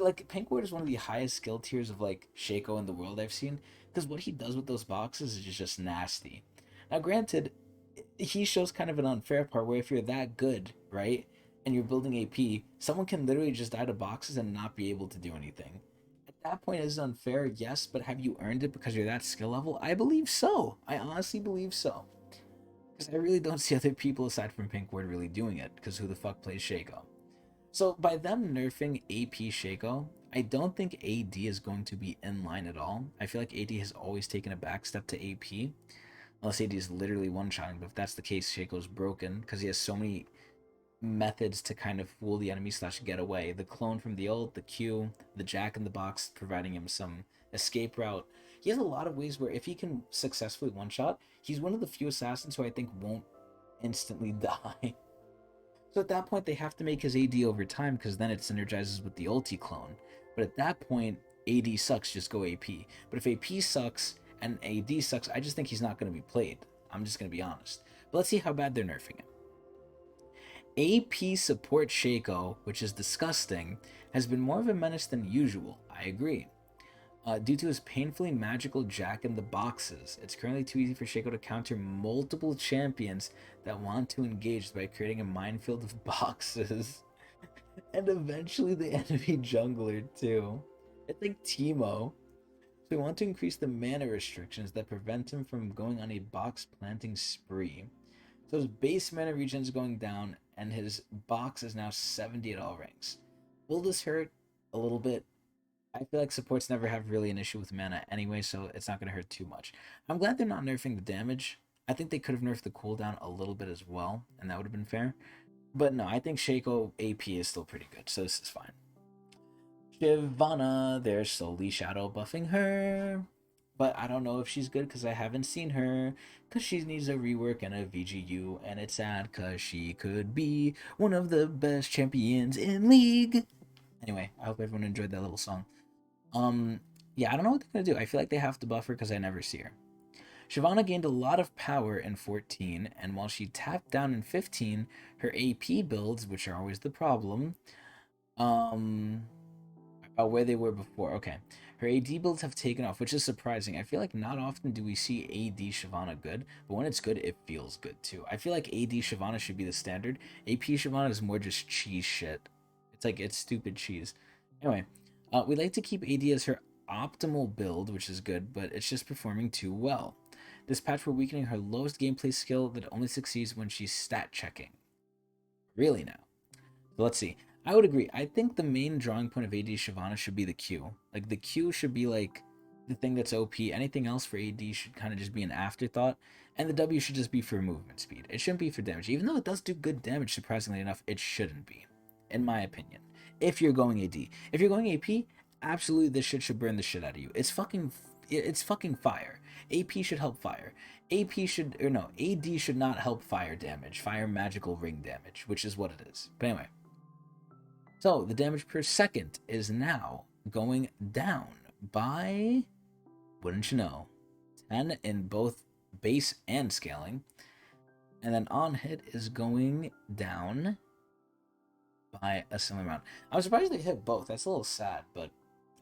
Like, Pink Ward is one of the highest skill tiers of, like, Shaco in the world I've seen, because what he does with those boxes is just nasty. Now, granted, he shows kind of an unfair part where if you're that good, right, and you're building AP, someone can literally just die to boxes and not be able to do anything. At that point, is it unfair? Yes, but have you earned it because you're that skill level? I believe so. I honestly believe so. Because I really don't see other people aside from Pinkward really doing it, because who the fuck plays Shaco? So by them nerfing AP Shaco, I don't think AD is going to be in line at all. I feel like AD has always taken a back step to AP, unless AD is literally one-shotting. But if that's the case, Shaco's broken because he has so many methods to kind of fool the enemy slash get away. The clone from the ult, the Q, the Jack in the box providing him some escape route. He has a lot of ways where if he can successfully one-shot, he's one of the few assassins who I think won't instantly die. So at that point, they have to make his AD over time because then it synergizes with the ulti clone. But at that point, AD sucks, just go AP. But if AP sucks and AD sucks, I just think he's not going to be played. I'm just going to be honest. But let's see how bad they're nerfing him. AP support Shaco, which is disgusting, has been more of a menace than usual. I agree. Due to his painfully magical Jack in the boxes, it's currently too easy for Shaco to counter multiple champions that want to engage by creating a minefield of boxes. And eventually the enemy jungler too. It's like Teemo. So we want to increase the mana restrictions that prevent him from going on a box planting spree. So his base mana regen is going down, and his box is now 70 at all ranks. Will this hurt a little bit? I feel like supports never have really an issue with mana anyway, so it's not going to hurt too much. I'm glad they're not nerfing the damage. I think they could have nerfed the cooldown a little bit as well, and that would have been fair. But no, I think Shaco AP is still pretty good, so this is fine. Shyvana, they're slowly shadow buffing her. But I don't know if she's good because I haven't seen her. Because she needs a rework and a VGU. And it's sad because she could be one of the best champions in League. Anyway, I hope everyone enjoyed that little song. Yeah, I don't know what they're going to do. I feel like they have to buff her because I never see her. Shyvana gained a lot of power in 14, and while she tapped down in 15, her AP builds, which are always the problem, um, about where they were before. Okay. Her AD builds have taken off, which is surprising. I feel like not often do we see AD Shyvana good, but when it's good, it feels good too. I feel like AD Shyvana should be the standard. AP Shyvana is more just cheese shit. It's stupid cheese. Anyway, we like to keep AD as her optimal build, which is good, but it's just performing too well. This patch we're weakening her lowest gameplay skill that only succeeds when she's stat checking. Really now. So let's see. I would agree. I think the main drawing point of AD Shyvana should be the Q. Like the Q should be like the thing that's OP. Anything else for AD should kind of just be an afterthought. And the W should just be for movement speed. It shouldn't be for damage. Even though it does do good damage, surprisingly enough, it shouldn't be. In my opinion. If you're going AD. If you're going AP, absolutely this shit should burn the shit out of you. It's fucking fire. AP should help fire. AP should or no, AD should not help fire damage. Fire magical ring damage, which is what it is. But anyway. So the damage per second is now going down by, wouldn't you know, 10 in both base and scaling. And then on hit is going down by a similar amount. I was surprised they hit both. That's a little sad, but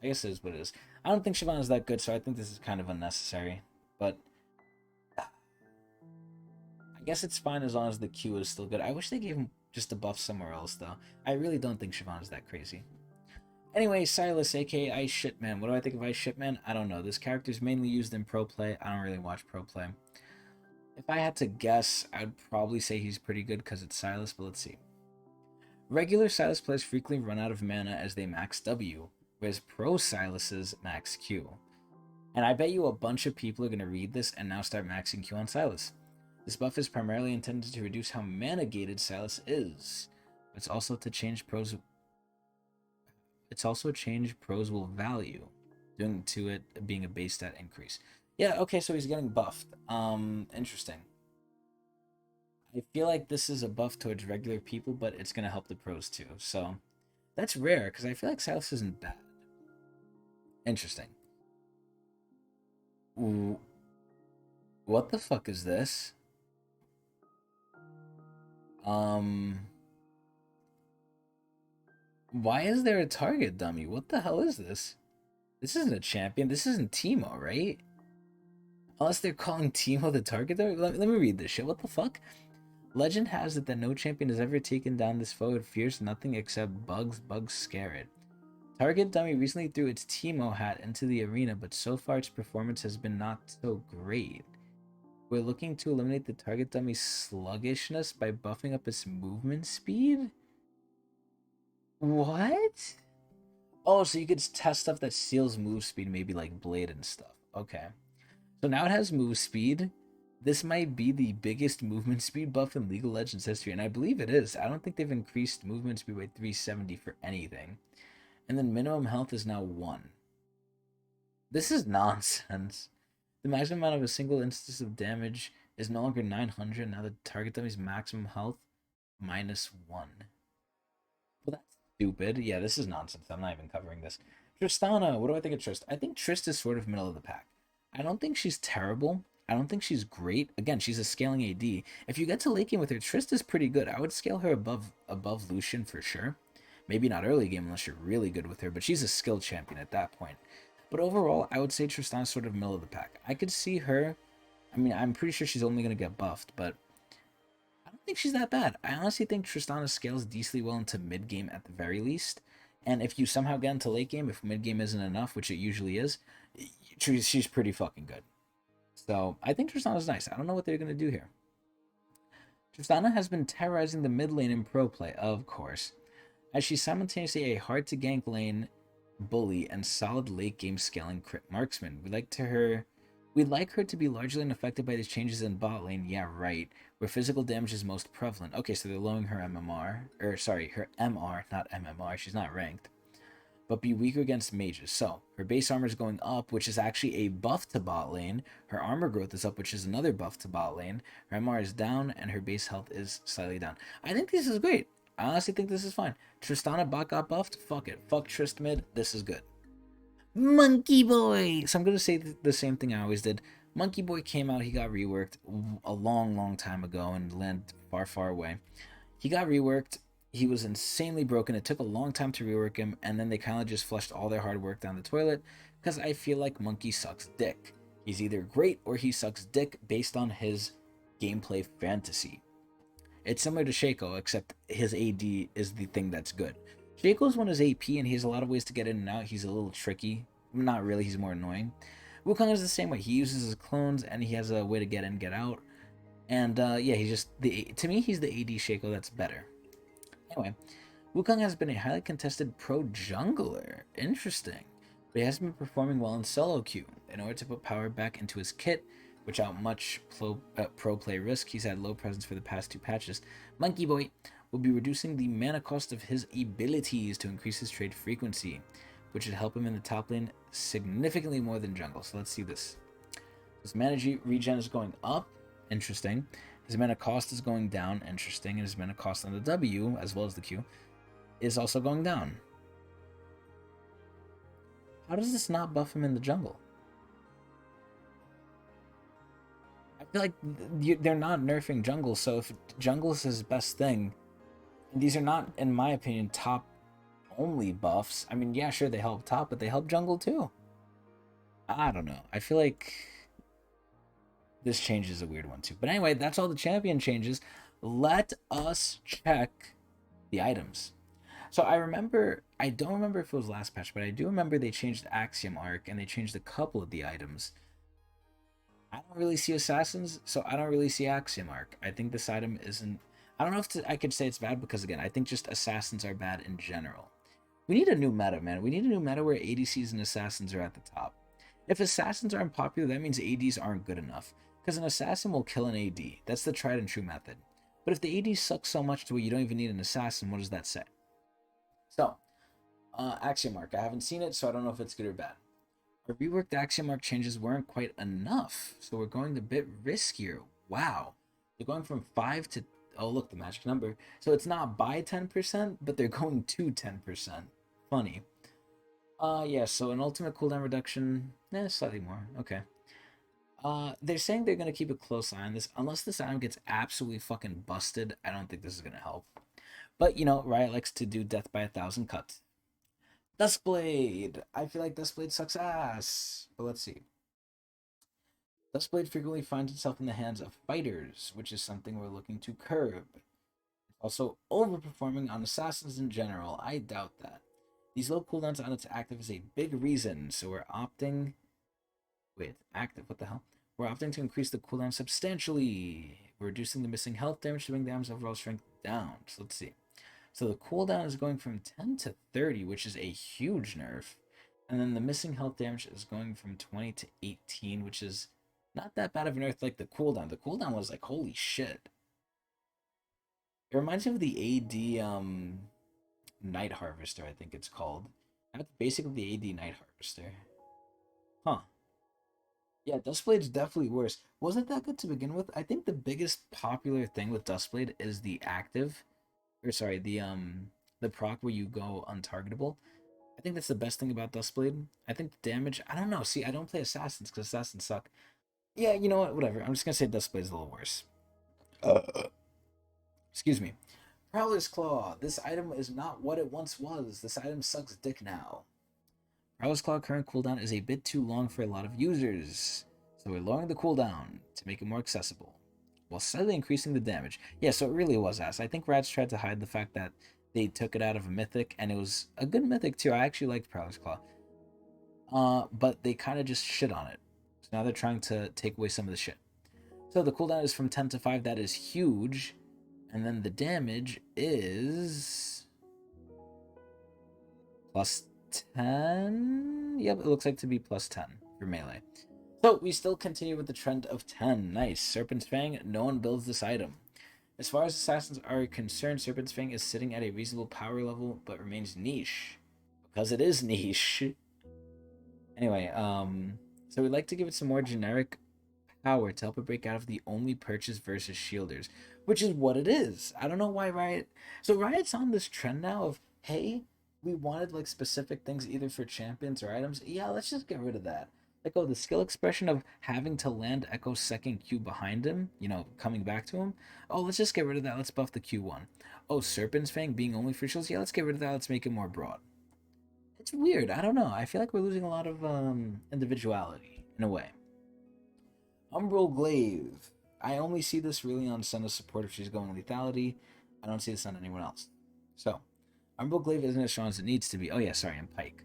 I guess it is what it is. I don't think Shyvana is that good, so I think this is kind of unnecessary. But I guess it's fine as long as the Q is still good. I wish they gave him just a buff somewhere else, though. I really don't think Shyvana is that crazy. Anyway, Silas, aka Ice Shipman. What do I think of Ice Shipman? I don't know. This character is mainly used in pro play. I don't really watch pro play. If I had to guess, I'd probably say he's pretty good because it's Silas, but let's see. Regular Silas players frequently run out of mana as they max W, whereas pro Silas's max Q. And I bet you a bunch of people are going to read this and now start maxing Q on Silas. This buff is primarily intended to reduce how mana gated Silas is. It's also to change pro's It's also a change pros will value, doing to it being a base stat increase. Yeah, okay, so he's getting buffed. Interesting. I feel like this is a buff towards regular people, but it's gonna help the pros too. So that's rare because I feel like Silas isn't bad. Interesting. Ooh, what the fuck is this? Um, why is there a target dummy? What the hell is this? This isn't a champion. This isn't Teemo, right? Unless they're calling Teemo the target dummy. Let me read this shit. What the fuck? Legend has it that no champion has ever taken down this foe. It fears nothing except bugs. Bugs scare it. Target Dummy recently threw its Teemo hat into the arena, but so far its performance has been not so great. We're looking to eliminate the Target Dummy's sluggishness by buffing up its movement speed? What? Oh, so you could test stuff that steals move speed, maybe like Blade and stuff. Okay. So now it has move speed. This might be the biggest movement speed buff in League of Legends history, and I believe it is. I don't think they've increased movement speed by 370 for anything. And then minimum health is now 1. This is nonsense. The maximum amount of a single instance of damage is no longer 900. Now the target dummy's maximum health minus 1. Well, that's stupid. Yeah, this is nonsense. I'm not even covering this. Tristana, what do I think of Trist? I think Trist is sort of middle of the pack. I don't think she's terrible. I don't think she's great. Again, she's a scaling AD. If you get to late game with her, Trist is pretty good. I would scale her above Lucian for sure. Maybe not early game unless you're really good with her, but she's a skill champion at that point. But overall, I would say Tristana's sort of middle of the pack. I could see her. I mean, I'm pretty sure she's only going to get buffed, but I don't think she's that bad. I honestly think Tristana scales decently well into mid game at the very least. And if you somehow get into late game, if mid game isn't enough, which it usually is, she's pretty fucking good. So I think Tristana's nice. I don't know what they're going to do here. Tristana has been terrorizing the mid lane in pro play, of course, as she's simultaneously a hard to gank lane bully and solid late game scaling crit marksman. We'd like her to be largely unaffected by these changes in bot lane, yeah right, where physical damage is most prevalent. Okay, so they're lowering her MMR, or sorry, her MR, not MMR, she's not ranked, but be weaker against mages. So, her base armor is going up, which is actually a buff to bot lane, her armor growth is up, which is another buff to bot lane, her MR is down, and her base health is slightly down. I think this is great. I honestly think this is fine. Tristana bot got buffed, fuck it. Fuck Trist mid, this is good. Monkey Boy! So I'm going to say the same thing I always did. Monkey Boy came out, he got reworked a long, long time ago and landed far, far away. He got reworked, he was insanely broken, it took a long time to rework him, and then they kind of just flushed all their hard work down the toilet, because I feel like Monkey sucks dick. He's either great or he sucks dick based on his gameplay fantasy. It's similar to Shaco, except his AD is the thing that's good. Shaco's one is AP, and he has a lot of ways to get in and out. He's a little tricky. Not really, he's more annoying. Wukong is the same way. He uses his clones, and he has a way to get in, get out. And yeah, he's just to me, he's the AD Shaco that's better. Anyway, Wukong has been a highly contested pro jungler. Interesting. But he has been performing well in solo queue. In order to put power back into his kit, without much pro play risk, he's had low presence for the past 2 patches. Monkey Boy will be reducing the mana cost of his abilities to increase his trade frequency, which should help him in the top lane significantly more than jungle. So let's see this. His mana regen is going up. Interesting. His mana cost is going down. Interesting. And his mana cost on the W, as well as the Q, is also going down. How does this not buff him in the jungle? I feel like they're not nerfing jungle, so if jungle is his best thing, these are not, in my opinion, top only buffs. I mean, yeah, sure, they help top, but they help jungle too. I don't know. I feel like this change is a weird one too. But anyway, that's all the champion changes. Let us check the items. So I don't remember if it was last patch, but I do remember they changed Axiom Arc and they changed a couple of the items. I don't really see assassins, so I don't really see Axiom Arc. I think this item isn't... I don't know if I could say it's bad because, again, I think just assassins are bad in general. We need a new meta, man. We need a new meta where ADCs and assassins are at the top. If assassins aren't popular, that means ADs aren't good enough. Because an assassin will kill an AD. That's the tried and true method. But if the AD sucks so much to where you don't even need an assassin, what does that say? So, Axiomark. I haven't seen it, so I don't know if it's good or bad. Our reworked Axiomark changes weren't quite enough, so we're going a bit riskier. Wow. They're going from 5 to... Oh, look, the magic number. So it's not by 10%, but they're going to 10%. Funny. Yeah, so an ultimate cooldown reduction... slightly more. Okay. They're saying they're going to keep a close eye on this. Unless this item gets absolutely fucking busted, I don't think this is going to help. But, you know, Riot likes to do death by 1,000 cuts. Duskblade! I feel like Duskblade sucks ass. But let's see. Duskblade frequently finds itself in the hands of fighters, which is something we're looking to curb. Also, overperforming on assassins in general. I doubt that. These low cooldowns on its active is a big reason, so we're opting... Wait, active, what the hell? We're opting to increase the cooldown substantially. We're reducing the missing health damage to bring damage overall strength down. So let's see. So the cooldown is going from 10 to 30, which is a huge nerf. And then the missing health damage is going from 20 to 18, which is not that bad of a nerf like the cooldown. The cooldown was like, holy shit. It reminds me of the AD Night Harvester, I think it's called. That's basically the AD Night Harvester. Huh. Yeah, Duskblade's definitely worse. Wasn't that good to begin with? I think the biggest popular thing with Duskblade is the active, or sorry, the proc where you go untargetable. I think that's the best thing about Duskblade. I think the damage, I don't know. See, I don't play assassins because assassins suck. Yeah, you know what? Whatever. I'm just gonna say Duskblade's a little worse. Excuse me. Prowler's Claw. This item is not what it once was. This item sucks dick now. Prowler's Claw current cooldown is a bit too long for a lot of users, so we're lowering the cooldown to make it more accessible, while slightly increasing the damage. Yeah, so it really was ass. I think Rats tried to hide the fact that they took it out of a mythic, and it was a good mythic too. I actually liked Prowler's Claw. But they kind of just shit on it. So now they're trying to take away some of the shit. So the cooldown is from 10 to 5. That is huge. And then the damage is plus 10. Yep, it looks like to be plus 10 for melee. So we still continue with the trend of 10. Nice. Serpent's Fang, no one builds this item. As far as assassins are concerned, Serpent's Fang is sitting at a reasonable power level, but remains niche. Because it is niche. Anyway, so we'd like to give it some more generic power to help it break out of the only purchase versus shielders, which is what it is. I don't know why Riot... So Riot's on this trend now of, hey, we wanted like specific things either for champions or items. Yeah, let's just get rid of that. Like, oh, the skill expression of having to land Echo's second Q behind him, you know, coming back to him. Oh, let's just get rid of that. Let's buff the Q1. Oh, Serpent's Fang being only for shields. Yeah, let's get rid of that. Let's make it more broad. It's weird. I don't know. I feel like we're losing a lot of individuality in a way. Umbral Glaive. I only see this really on Senna's support if she's going lethality. I don't see this on anyone else. So, Umbral Glaive isn't as strong as it needs to be. Oh yeah, sorry, and Pike.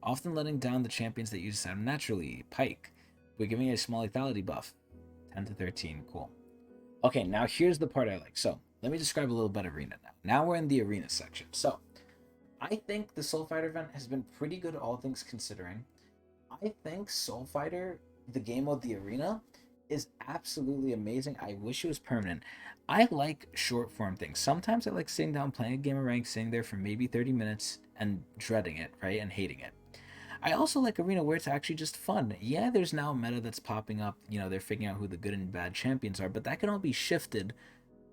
Often letting down the champions that use this item naturally. Pike. We're giving it a small lethality buff. 10 to 13. Cool. Okay, now here's the part I like. So, let me describe a little bit of Arena now. Now we're in the Arena section. So, I think the Soul Fighter event has been pretty good, all things considering. I think Soul Fighter, the game mode, the Arena, is absolutely amazing. I wish it was permanent. I like short form things. Sometimes I like sitting down playing a game of rank, sitting there for maybe 30 minutes and dreading it, right? And hating it. I also like Arena where it's actually just fun. Yeah, there's now a meta that's popping up. You know, they're figuring out who the good and bad champions are, but that can all be shifted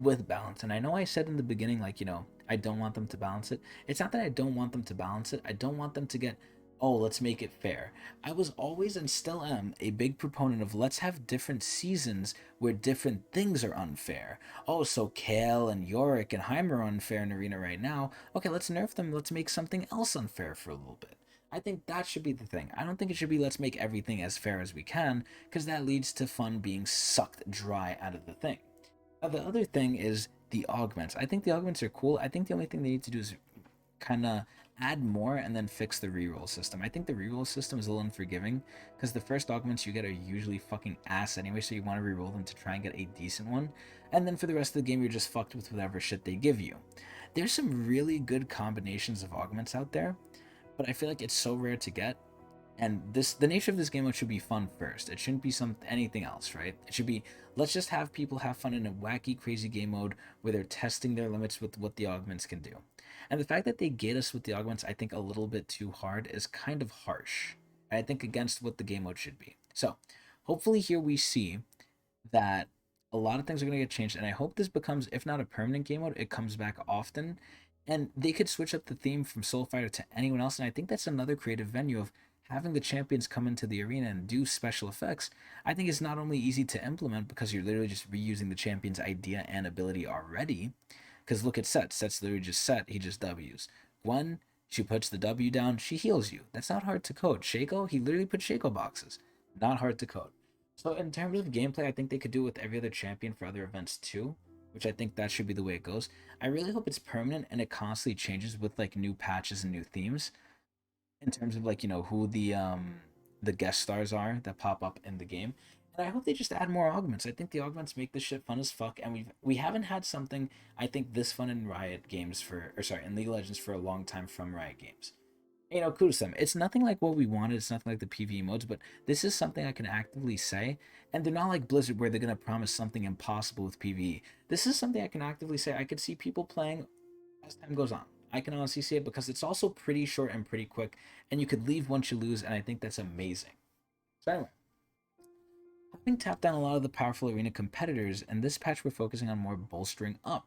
with balance. And I know I said in the beginning, like, you know, I don't want them to balance it. It's not that I don't want them to balance it. I don't want them to get, oh, let's make it fair. I was always and still am a big proponent of let's have different seasons where different things are unfair. Oh, so Kale and Yorick and Heimer are unfair in Arena right now. Okay, let's nerf them. Let's make something else unfair for a little bit. I think that should be the thing. I don't think it should be let's make everything as fair as we can, because that leads to fun being sucked dry out of the thing. Now, the other thing is the augments. I think the augments are cool. I think the only thing they need to do is kind of add more and then fix the reroll system. I think the reroll system is a little unforgiving because the first augments you get are usually fucking ass anyway, so you want to reroll them to try and get a decent one. And then for the rest of the game, you're just fucked with whatever shit they give you. There's some really good combinations of augments out there, but I feel like it's so rare to get. And the nature of this game mode should be fun first. It shouldn't be anything else, right? It should be, let's just have people have fun in a wacky, crazy game mode where they're testing their limits with what the augments can do. And the fact that they get us with the augments, I think, a little bit too hard is kind of harsh. And I think against what the game mode should be. So hopefully here we see that a lot of things are going to get changed, and I hope this becomes, if not a permanent game mode, it comes back often. And they could switch up the theme from Soul Fighter to anyone else, and I think that's another creative venue of having the champions come into the arena and do special effects. I think it's not only easy to implement because you're literally just reusing the champion's idea and ability already. Because look at Set. Set's literally just Set, he just W's. Gwen, she puts the W down, she heals you. That's not hard to code. Shaco, he literally put Shaco boxes. Not hard to code. So in terms of gameplay, I think they could do it with every other champion for other events too, which I think that should be the way it goes. I really hope it's permanent and it constantly changes with like new patches and new themes in terms of like, who the guest stars are that pop up in the game. And I hope they just add more augments. I think the augments make this shit fun as fuck, and we haven't had something I think this fun in Riot games in League of Legends for a long time from Riot games. Kudos to them. It's nothing like what we wanted. It's nothing like the PvE modes, but this is something I can actively say. And they're not like Blizzard where they're going to promise something impossible with PvE. This is something I can actively say. I could see people playing as time goes on. I can honestly see it because it's also pretty short and pretty quick, and you could leave once you lose, and I think that's amazing. So anyway, having tapped down a lot of the powerful arena competitors, and this patch we're focusing on more bolstering up.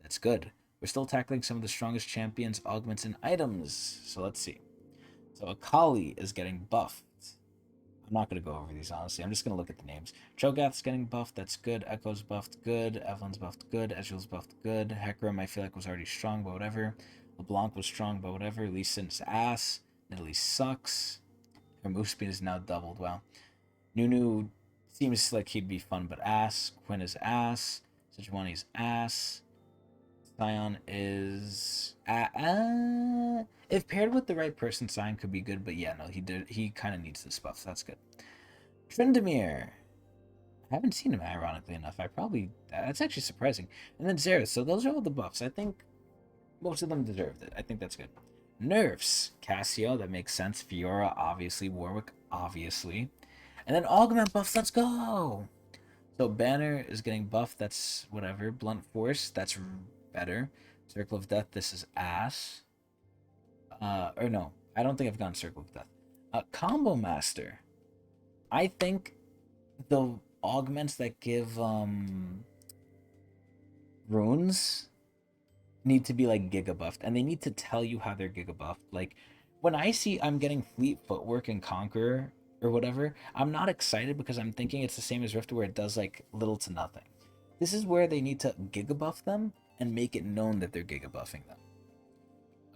That's good. We're still tackling some of the strongest champions, augments, and items. So let's see. So Akali is getting buffed. I'm not going to go over these, honestly. I'm just going to look at the names. Cho'Gath's getting buffed. That's good. Echo's buffed. Good. Evelyn's buffed. Good. Ezreal's buffed. Good. Hecarim, I feel like, was already strong, but whatever. LeBlanc was strong, but whatever. Lee Sin's ass. Nidalee sucks. Her move speed is now doubled. Wow. Nunu seems like he'd be fun, but ass. Quinn is ass. Sejuani's ass. Sion is if paired with the right person, Sion could be good, but yeah, no, he kind of needs this buff, so that's good. Tryndamere, I haven't seen him, ironically enough. That's actually surprising. And then Xerath, so those are all the buffs. I think most of them deserved it. I think that's good. Nerfs, Cassio, that makes sense. Fiora, obviously. Warwick, obviously. And then augment buffs, let's go! So Banner is getting buffed, that's whatever. Blunt Force, that's better. Circle of Death, this is ass. Or no, I don't think I've gone Circle of Death. Combo Master. I think the augments that give runes need to be like giga buffed, and they need to tell you how they're giga buffed. Like when I see I'm getting Fleet Footwork and Conqueror or whatever, I'm not excited because I'm thinking it's the same as Rift where it does like little to nothing. This is where they need to giga buff them and make it known that they're giga buffing them.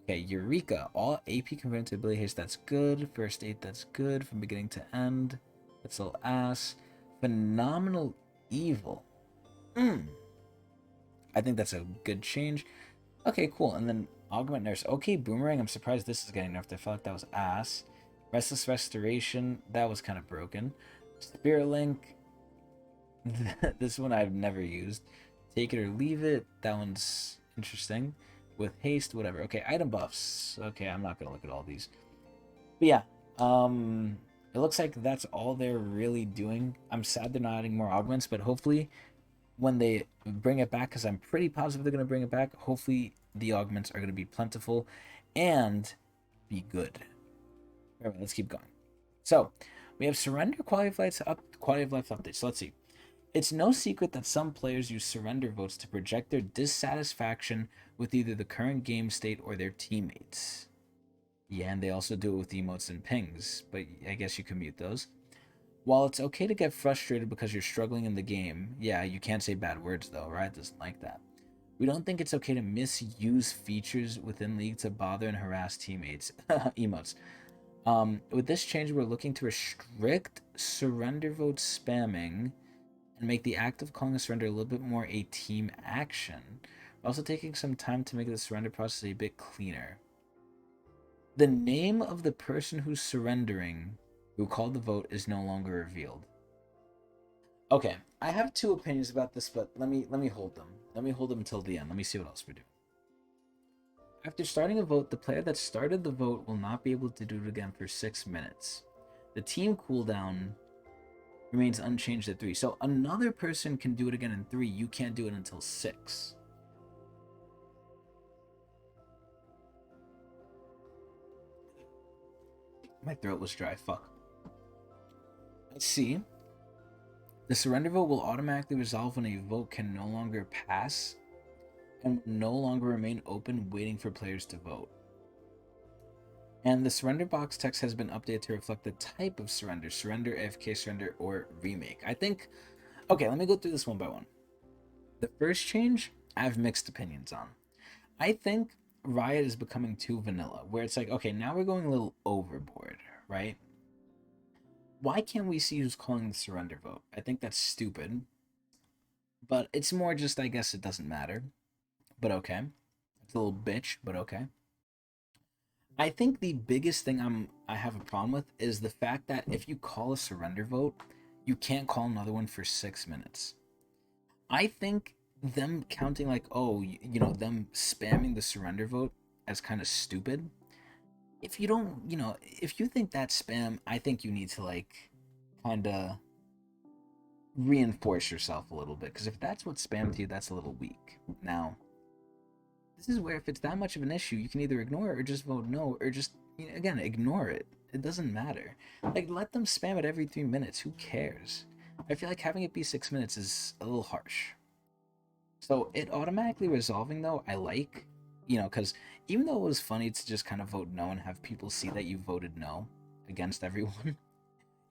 Okay, Eureka. All AP converted to ability haste, that's good. First aid, that's good from beginning to end. That's all ass. Phenomenal Evil. I think that's a good change. Okay, cool. And then Augment Nurse. Okay, Boomerang. I'm surprised this is getting nerfed. I felt like that was ass. Restless Restoration. That was kind of broken. Spirit Link. This one I've never used. Take it or leave it. That one's interesting. With haste, whatever. Okay, item buffs. Okay, I'm not gonna look at all these. But yeah, it looks like that's all they're really doing. I'm sad they're not adding more augments, but hopefully when they bring it back, because I'm pretty positive they're gonna bring it back, hopefully the augments are gonna be plentiful and be good. All right, let's keep going. So we have surrender quality of life updates. So let's see. It's no secret that some players use surrender votes to project their dissatisfaction with either the current game state or their teammates. Yeah, and they also do it with emotes and pings, but I guess you can mute those. While it's okay to get frustrated because you're struggling in the game, yeah, you can't say bad words though, right? Doesn't like that. We don't think it's okay to misuse features within League to bother and harass teammates. Emotes. With this change, we're looking to restrict surrender vote spamming and make the act of calling a surrender a little bit more a team action. We're also taking some time to make the surrender process a bit cleaner. The name of the person who's surrendering, who called the vote, is no longer revealed. Okay, I have two opinions about this, but let me hold them. Let me hold them until the end. Let me see what else we do. After starting a vote, the player that started the vote will not be able to do it again for 6 minutes. The team cooldown remains unchanged at 3. So another person can do it again in 3. You can't do it until 6. My throat was dry. Fuck. Let's see. The surrender vote will automatically resolve when a vote can no longer pass and no longer remain open waiting for players to vote. And the surrender box text has been updated to reflect the type of surrender: surrender, AFK surrender, or remake. I think, okay, let me go through this one by one. The first change, I have mixed opinions on. I think Riot is becoming too vanilla, where it's like, okay, now we're going a little overboard, right? Why can't we see who's calling the surrender vote? I think that's stupid. But it's more just, I guess it doesn't matter. But okay. It's a little bitch, but okay. I think the biggest thing I have a problem with is the fact that if you call a surrender vote, you can't call another one for 6 minutes. I think them counting like, oh, them spamming the surrender vote as kind of stupid. If you don't, if you think that's spam, I think you need to like kind of reinforce yourself a little bit, because if that's what spam to you, that's a little weak. Now, this is where if it's that much of an issue, you can either ignore it or just vote no, or just again ignore it. It doesn't matter. Like, let them spam it every 3 minutes. Who cares? I feel like having it be 6 minutes is a little harsh. So it automatically resolving though, I like, because even though it was funny to just kind of vote no and have people see that you voted no against everyone,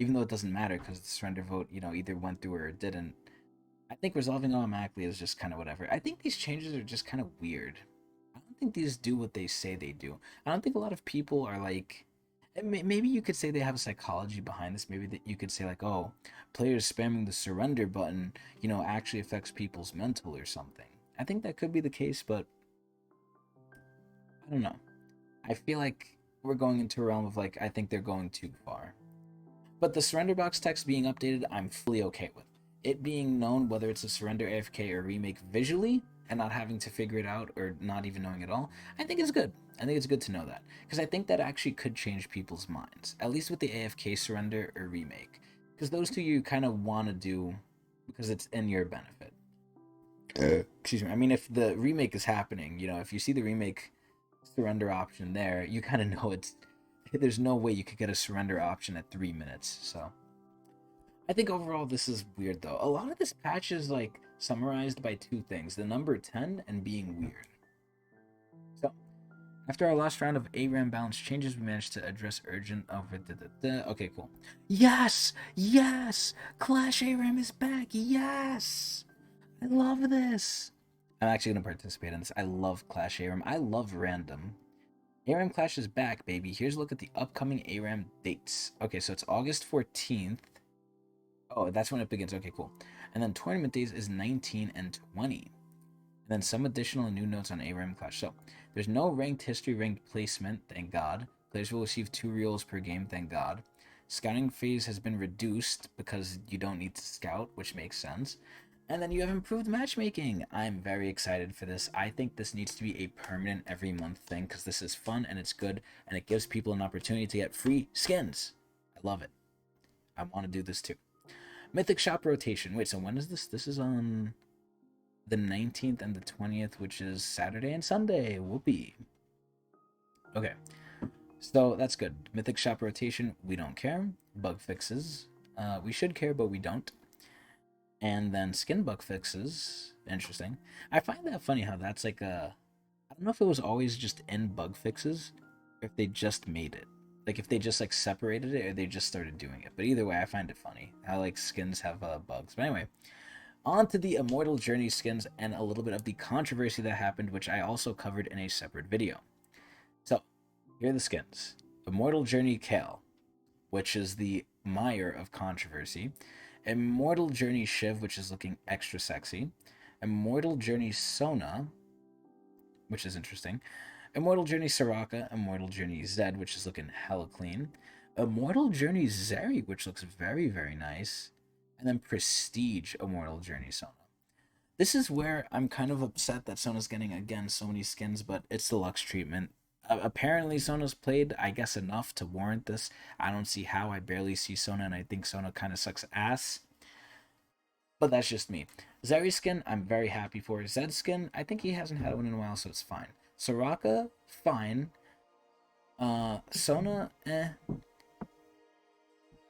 even though it doesn't matter because the surrender vote, either went through or it didn't. I think resolving automatically is just kind of whatever. I think these changes are just kind of weird. I don't think these do what they say they do. I don't think a lot of people are like. Maybe you could say they have a psychology behind this. Maybe that you could say like, oh, players spamming the surrender button, actually affects people's mental or something. I think that could be the case, but I don't know. I feel like we're going into a realm of like, I think they're going too far. But the surrender box text being updated, I'm fully okay with. It being known whether it's a surrender, AFK, or remake visually, and not having to figure it out or not even knowing at all, I think it's good. I think it's good to know that, because I think that actually could change people's minds, at least with the AFK surrender or remake, because those two you kind of want to do because it's in your benefit. Excuse me. I mean, if the remake is happening, if you see the remake surrender option there, you kind of know there's no way you could get a surrender option at 3 minutes. So I think overall this is weird though. A lot of this patch is like summarized by two things: the number 10 and being weird. So after our last round of ARAM balance changes, we managed to address urgent over Okay, cool. Yes! Yes! Clash ARAM is back! Yes! I love this! I'm actually going to participate in this. I love Clash ARAM. I love random. ARAM Clash is back, baby. Here's a look at the upcoming ARAM dates. Okay, so it's August 14th. Oh, that's when it begins. Okay, cool. And then tournament days is 19 and 20. And then some additional new notes on ARAM Clash. So there's no ranked history, ranked placement, thank God. Players will receive 2 reels per game, thank God. Scouting phase has been reduced because you don't need to scout, which makes sense. And then you have improved matchmaking. I'm very excited for this. I think this needs to be a permanent every month thing, because this is fun and it's good and it gives people an opportunity to get free skins. I love it. I want to do this too. Mythic Shop rotation. Wait, so when is this? This is on the 19th and the 20th, which is Saturday and Sunday. Whoopee. Okay. So that's good. Mythic Shop rotation, we don't care. Bug fixes, we should care, but we don't. And then skin bug fixes, interesting. I find that funny how that's like a... I don't know if it was always just in bug fixes, or if they just made it. Like if they just like separated it, or they just started doing it. But either way, I find it funny how like skins have bugs. But anyway, on to the Immortal Journey skins and a little bit of the controversy that happened, which I also covered in a separate video. So, here are the skins. Immortal Journey Kale, which is the mire of controversy. Immortal Journey Shiv, which is looking extra sexy. Immortal Journey Sona, which is interesting. Immortal Journey Soraka. Immortal Journey Zed, which is looking hella clean. Immortal Journey Zeri, which looks very, very nice. And then Prestige Immortal Journey Sona. This is where I'm kind of upset that Sona's getting, again, so many skins, but it's the Lux treatment. Apparently Sona's played, I guess, enough to warrant this. I don't see how. I barely see Sona, and I think Sona kind of sucks ass. But that's just me. Zeri skin, I'm very happy for. Zed skin, I think he hasn't had one in a while, so it's fine. Soraka, fine. Sona, eh.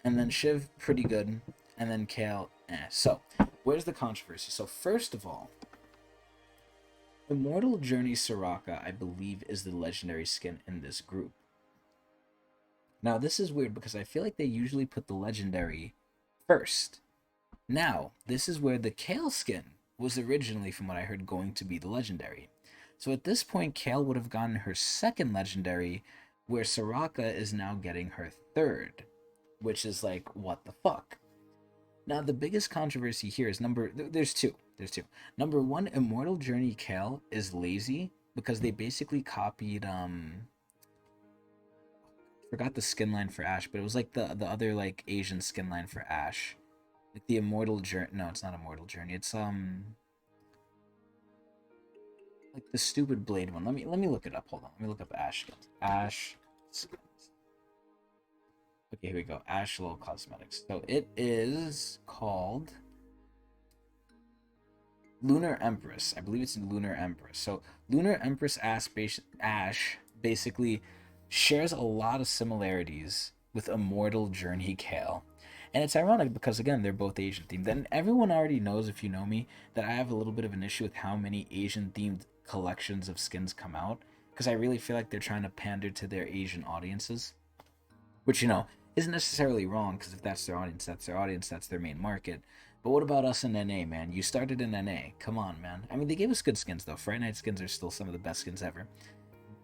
and then Shiv, pretty good, and then Kale, eh. So, where's the controversy? So, first of all, Immortal Journey Soraka, I believe, is the legendary skin in this group. Now, this is weird because I feel like they usually put the legendary first. Now, this is where the Kale skin was originally, from what I heard, going to be the legendary. So at this point, Kale would have gotten her second legendary, where Soraka is now getting her third, which is like, what the fuck? Now, the biggest controversy here is there's two. There's two. Number one, Immortal Journey Kale is lazy because they basically copied, forgot the skin line for Ash, but it was like the other like Asian skin line for Ash. Like the Immortal Journey. No, it's not Immortal Journey. It's like the stupid blade one. Let me look it up. Hold on. Let me look up Ash skins. Ash skins. Okay, here we go. Ash Low Cosmetics. So it is called Lunar Empress. I believe it's Lunar Empress. So Lunar Empress Ash basically shares a lot of similarities with Immortal Journey Kale. And it's ironic because, again, they're both Asian themed. And everyone already knows, if you know me, that I have a little bit of an issue with how many Asian themed collections of skins come out. Because I really feel like they're trying to pander to their Asian audiences. Which, isn't necessarily wrong, because if that's their audience, that's their main market. But what about us in NA, man? You started in NA. Come on, man. I mean, they gave us good skins, though. Fright Night skins are still some of the best skins ever.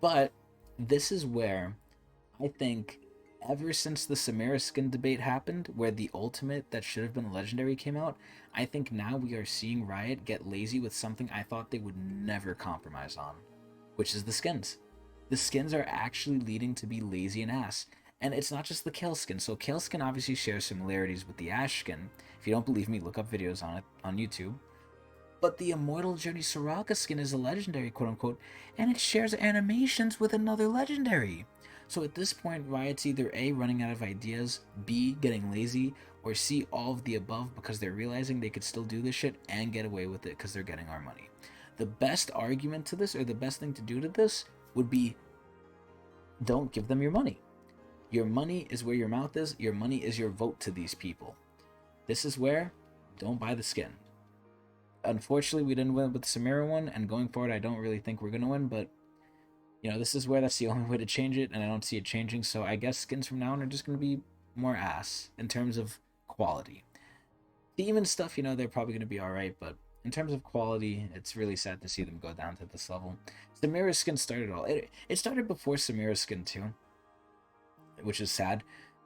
But this is where I think ever since the Samira skin debate happened, where the ultimate that should have been legendary came out, I think now we are seeing Riot get lazy with something I thought they would never compromise on, which is the skins. The skins are actually leading to be lazy and ass. And it's not just the Kale skin. So Kale skin obviously shares similarities with the Ash skin. If you don't believe me, look up videos on it on YouTube. But the Immortal Journey Soraka skin is a legendary, quote unquote, and it shares animations with another legendary. So at this point, Riot's either A, running out of ideas, B, getting lazy, or C, all of the above because they're realizing they could still do this shit and get away with it because they're getting our money. The best argument to this, or the best thing to do to this, would be don't give them your money. Your money is where your mouth is. Your money is your vote to these people. This is where don't buy the skin. Unfortunately, we didn't win with the Samira one, and going forward, I don't really think we're going to win, but, this is where that's the only way to change it, and I don't see it changing, so I guess skins from now on are just going to be more ass in terms of quality. Theme and stuff, they're probably going to be alright, but in terms of quality, it's really sad to see them go down to this level. Samira's skin started all. It started before Samira's skin, too, which is sad.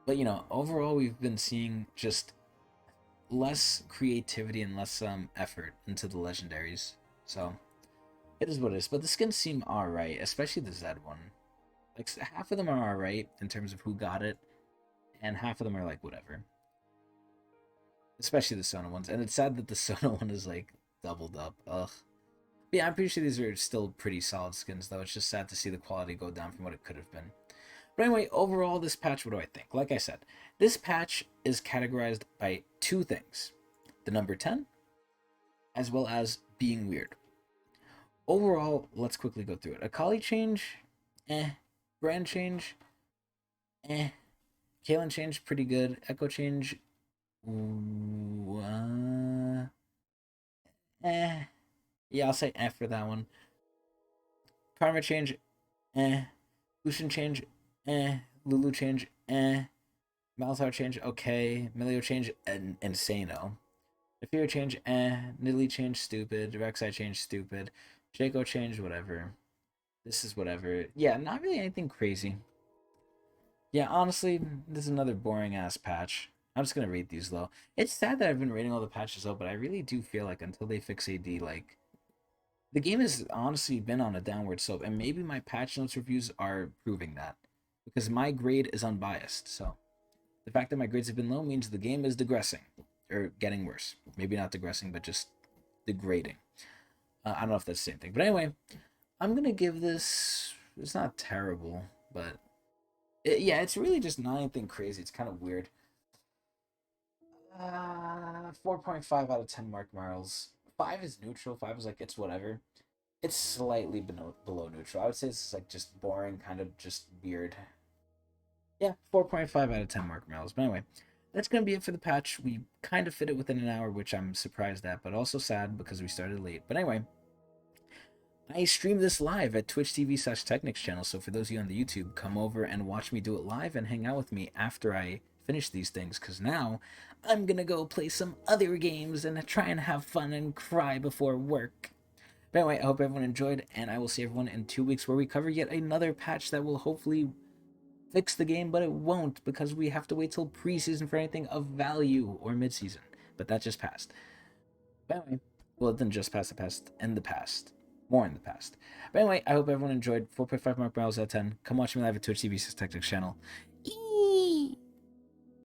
But, overall, we've been seeing just less creativity and less effort into the legendaries. So, it is what it is. But the skins seem alright, especially the Zed one. Like, half of them are alright in terms of who got it, and half of them are like, whatever. Especially the Sona ones. And it's sad that the Sona one is, like, doubled up. Ugh. But yeah, I'm pretty sure these are still pretty solid skins, though. It's just sad to see the quality go down from what it could have been. But anyway, overall, this patch, what do I think? Like I said, this patch is categorized by two things. The number 10, as well as being weird. Overall, let's quickly go through it. Akali change, eh. Brand change, eh. Kaelin change, pretty good. Echo change, eh. Yeah, I'll say eh for that one. Karma change, eh. Lucian change, eh. Lulu change, eh. Malzahar change, okay. Milio change, insano. Nefiro change, eh. Nidalee change, stupid. Rek'Sai change, stupid. Shaco change, whatever. This is whatever. Yeah, not really anything crazy. Yeah, honestly, this is another boring ass patch. I'm just gonna rate these low. It's sad that I've been rating all the patches low, but I really do feel like until they fix AD, like, the game has honestly been on a downward slope, and maybe my patch notes reviews are proving that. Because my grade is unbiased, so the fact that my grades have been low means the game is digressing, or getting worse. Maybe not digressing, but just degrading. I don't know if that's the same thing. But anyway, I'm going to give this... It's not terrible, but... yeah, it's really just not anything crazy. It's kind of weird. 4.5 out of 10 Marc Merrills. 5 is neutral. 5 is like, it's whatever. It's slightly below neutral. I would say it's like just boring, kind of just weird. Yeah, 4.5 out of 10 Marc Merrills. But anyway, that's going to be it for the patch. We kind of fit it within an hour, which I'm surprised at, but also sad because we started late. But anyway, I stream this live at Twitch TV/Technics channel. So for those of you on the YouTube, come over and watch me do it live and hang out with me after I finish these things. Because now I'm going to go play some other games and try and have fun and cry before work. But anyway, I hope everyone enjoyed, and I will see everyone in 2 weeks where we cover yet another patch that will hopefully fix the game, but it won't because we have to wait till preseason for anything of value or midseason. But that just passed. But anyway, well, it didn't just pass, it passed in the past. More in the past. But anyway, I hope everyone enjoyed. 4.5 Marc Merrills out of 10. Come watch me live at Twitch TV Tecnics channel.